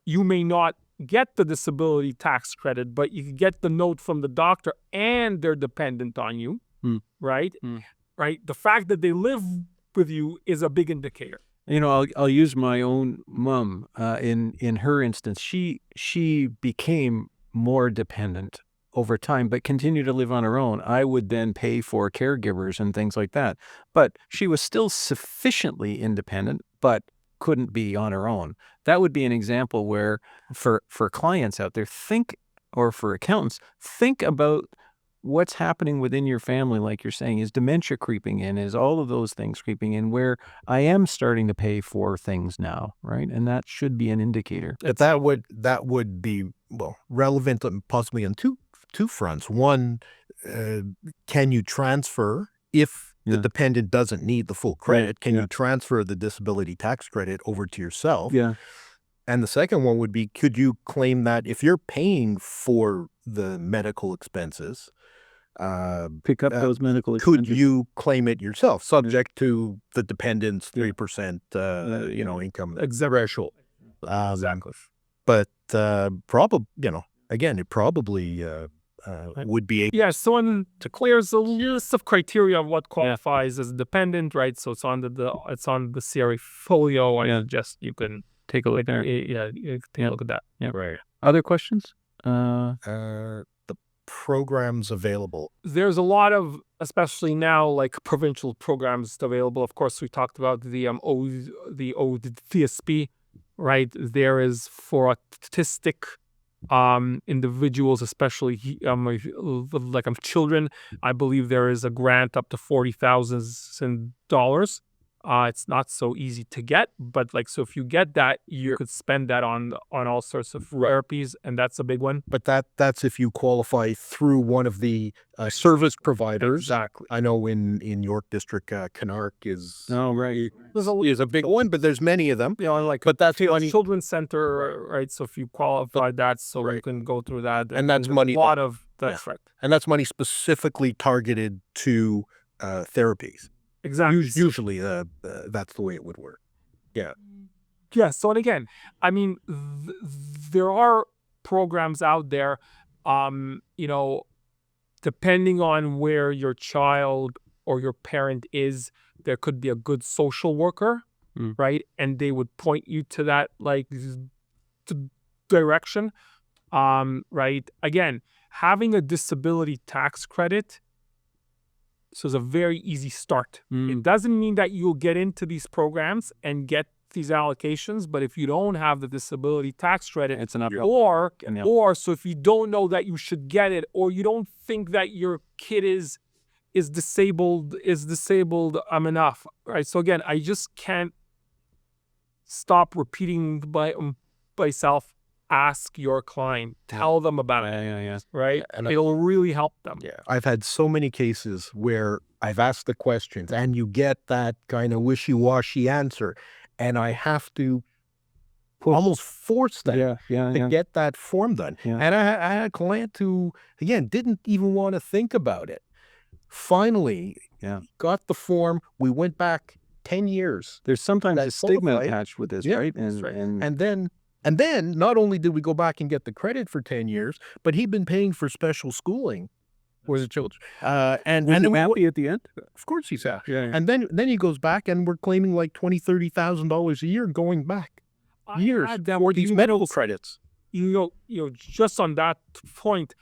you may not get the disability tax credit, but you can get the note from the doctor and they're dependent on you, right? Right. The fact that they live with you is a big indicator. I'll use my own mom. In her instance, she became more dependent over time, but continued to live on her own. I would then pay for caregivers and things like that. But she was still sufficiently independent, but couldn't be on her own. That would be an example where for clients out there, or for accountants, think about what's happening within your family. Like you're saying, is dementia creeping in? Is all of those things creeping in where I am starting to pay for things now, right? And that should be an indicator. That would be, well, relevant possibly on two fronts. One, can you transfer if the dependent doesn't need the full credit? Right. Can you transfer the disability tax credit over to yourself? Yeah. And the second one would be, could you claim that if you're paying for the medical expenses, pick up those medical expenses? Could you claim it yourself, subject to the dependent's 3% income threshold? Exactly. But probably, again, it probably would be able. So to clear, there's a list of criteria of what qualifies as dependent, right? So it's on the CRA folio, and you can take a look there. Take a look at that. Yeah. Right. Other questions? The programs available. There's a lot of, especially now, like provincial programs available. Of course, we talked about the ODSP, right? There is for autistic individuals, especially children. I believe there is a grant up to $40,000 It's not so easy to get, but like, so if you get that, you could spend that on all sorts of therapies, and that's a big one. But that's if you qualify through one of the service providers. Exactly. I know in York District, Canark is Oh, right. is a big one, but there's many of them. You know, like, But that's children's center, right? So if you qualify that, so you Right. can go through that, And that's there's money a lot of that's right. and that's money specifically targeted to therapies. Exactly. Usually, that's the way it would work. Yeah. So, and again, I mean, there are programs out there, you know, depending on where your child or your parent is, there could be a good social worker, right? And they would point you to that, like, direction, right? Again, having a disability tax credit, so it's a very easy start. It doesn't mean that you'll get into these programs and get these allocations, but if you don't have the disability tax credit, It's an uphill. or so if you don't know that you should get it, or you don't think that your kid is disabled enough, right? So again, I just can't stop repeating myself. Ask your client, tell them about it, Yeah. right? And It'll really help them. Yeah, I've had so many cases where I've asked the questions and you get that kind of wishy-washy answer, and I have to almost force them to get that form done. Yeah. And I had a client who, again, didn't even want to think about it. Finally, got the form. We went back 10 years. There's sometimes That a stigma qualified. attached with this, Yeah, right? that's right. And then not only did we go back and get the credit for 10 years, but he'd been paying for special schooling for the children. And Was then he happy at the end? of course he's happy. Yeah. And then he goes back and we're claiming like $20,000-$30,000 a year going back years I had them, for these medical credits. You know, just on that point,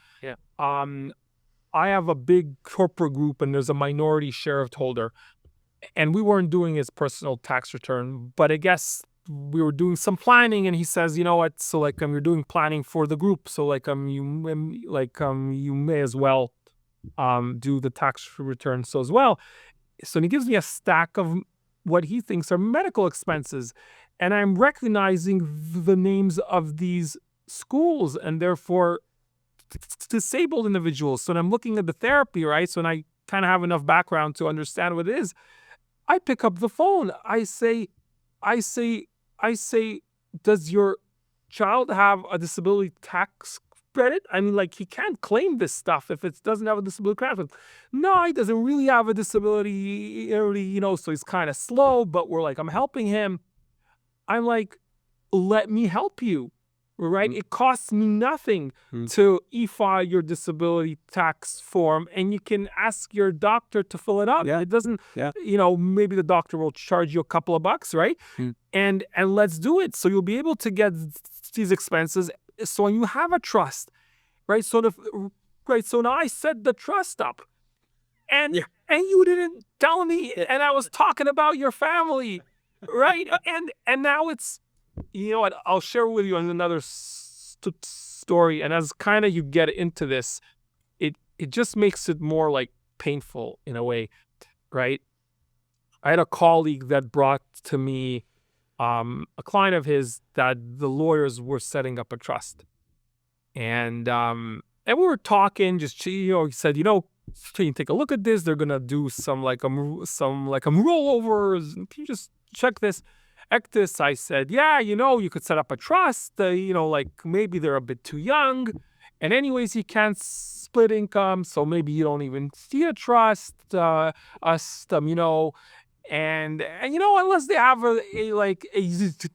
I have a big corporate group and there's a minority shareholder, and we weren't doing his personal tax return, but I guess we were doing some planning, and he says, you know what, so like, you're doing planning for the group, so like, you may as well do the tax return so as well. So he gives me a stack of what he thinks are medical expenses, and I'm recognizing the names of these schools and therefore disabled individuals. So when I'm looking at the therapy, right? So when I kind of have enough background to understand what it is, I pick up the phone. I say, does your child have a disability tax credit? I mean, like, he can't claim this stuff if it doesn't have a disability credit. No, he doesn't really have a disability, you know, so he's kind of slow, but we're like, I'm helping him. I'm like, let me help you, right? It costs me nothing to e-file your disability tax form, and you can ask your doctor to fill it out. Yeah. It doesn't, you know, maybe the doctor will charge you a couple of bucks, right? And let's do it. So you'll be able to get these expenses. So when you have a trust, right? So so now I set the trust up, and you didn't tell me, and I was talking about your family, right? And now it's, you know what, I'll share with you another story, and as kind of you get into this, it just makes it more like painful in a way, right? I had a colleague that brought to me a client of his that the lawyers were setting up a trust, and we were talking, just, you know, he said, you know, can you take a look at this? They're gonna do some rollovers. Can you just check this? Ectus, I said, yeah, you know, you could set up a trust, you know, like maybe they're a bit too young, and anyways, you can't split income, so maybe you don't even see a trust, you know, and you know, unless they have a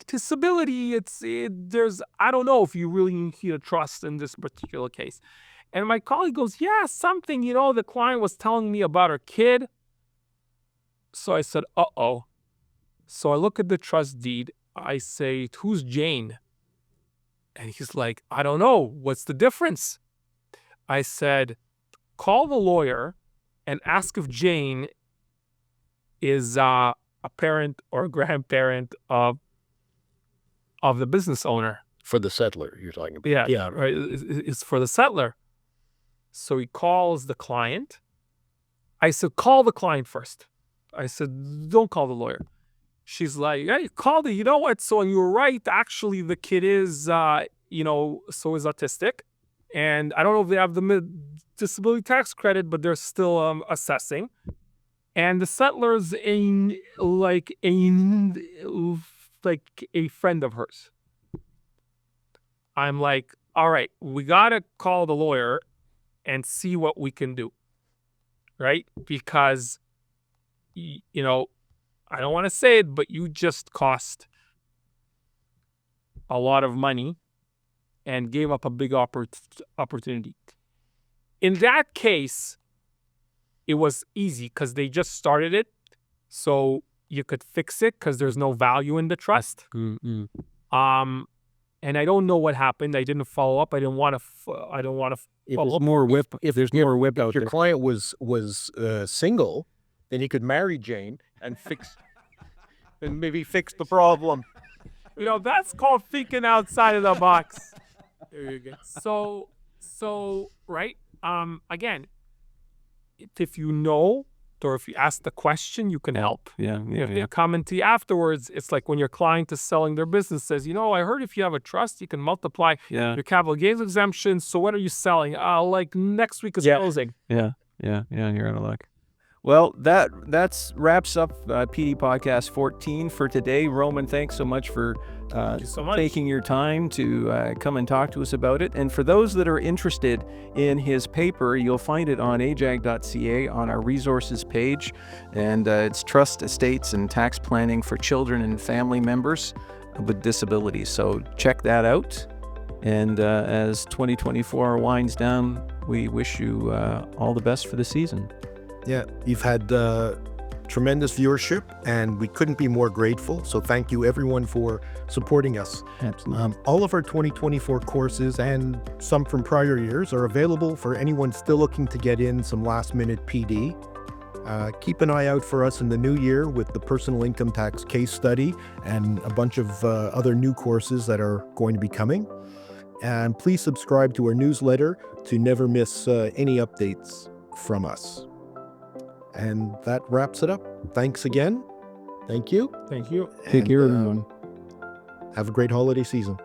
disability, there's, I don't know if you really need a trust in this particular case. And my colleague goes, yeah, something, you know, the client was telling me about her kid. So I said, uh-oh. So I look at the trust deed. I say, who's Jane? And he's like, I don't know. What's the difference? I said, call the lawyer and ask if Jane is a parent or a grandparent of the business owner. For the settler, you're talking about. Yeah, right. It's for the settler. So he calls the client. I said, call the client first. I said, don't call the lawyer. she's like, yeah, you called it. You know what? So, and you were right. Actually, the kid is, so is autistic. And I don't know if they have the disability tax credit, but they're still assessing. And the settler's like a friend of hers. I'm like, all right, we got to call the lawyer and see what we can do. Right? Because, I don't want to say it, but you just cost a lot of money and gave up a big opportunity. In that case, it was easy because they just started it. So you could fix it because there's no value in the trust. And I don't know what happened. I didn't follow up. I don't want to follow up. If there's more whip out If your there. client was single, then he could marry Jane and maybe fix the problem. That's called thinking outside of the box. There you go. So, right? Again, if you know, or if you ask the question, you can help. If they comment to you afterwards, it's like when your client is selling their business, says, I heard if you have a trust, you can multiply your capital gains exemption. So what are you selling? Like next week is closing. Yeah, you're out of luck. Well, that wraps up PD Podcast 14 for today. Roman, thanks so much for Thank you so much. taking your time to come and talk to us about it. And for those that are interested in his paper, you'll find it on ajag.ca on our resources page. And it's Trust, Estates, and Tax Planning for Children and Family Members with Disabilities. So check that out. And as 2024 winds down, we wish you all the best for the season. Yeah, you've had tremendous viewership, and we couldn't be more grateful. So thank you, everyone, for supporting us. Absolutely. All of our 2024 courses and some from prior years are available for anyone still looking to get in some last-minute PD. Keep an eye out for us in the new year with the personal income tax case study and a bunch of other new courses that are going to be coming. And please subscribe to our newsletter to never miss any updates from us. And that wraps it up. Thanks again. Thank you. Thank you. Take care, everyone. Have a great holiday season.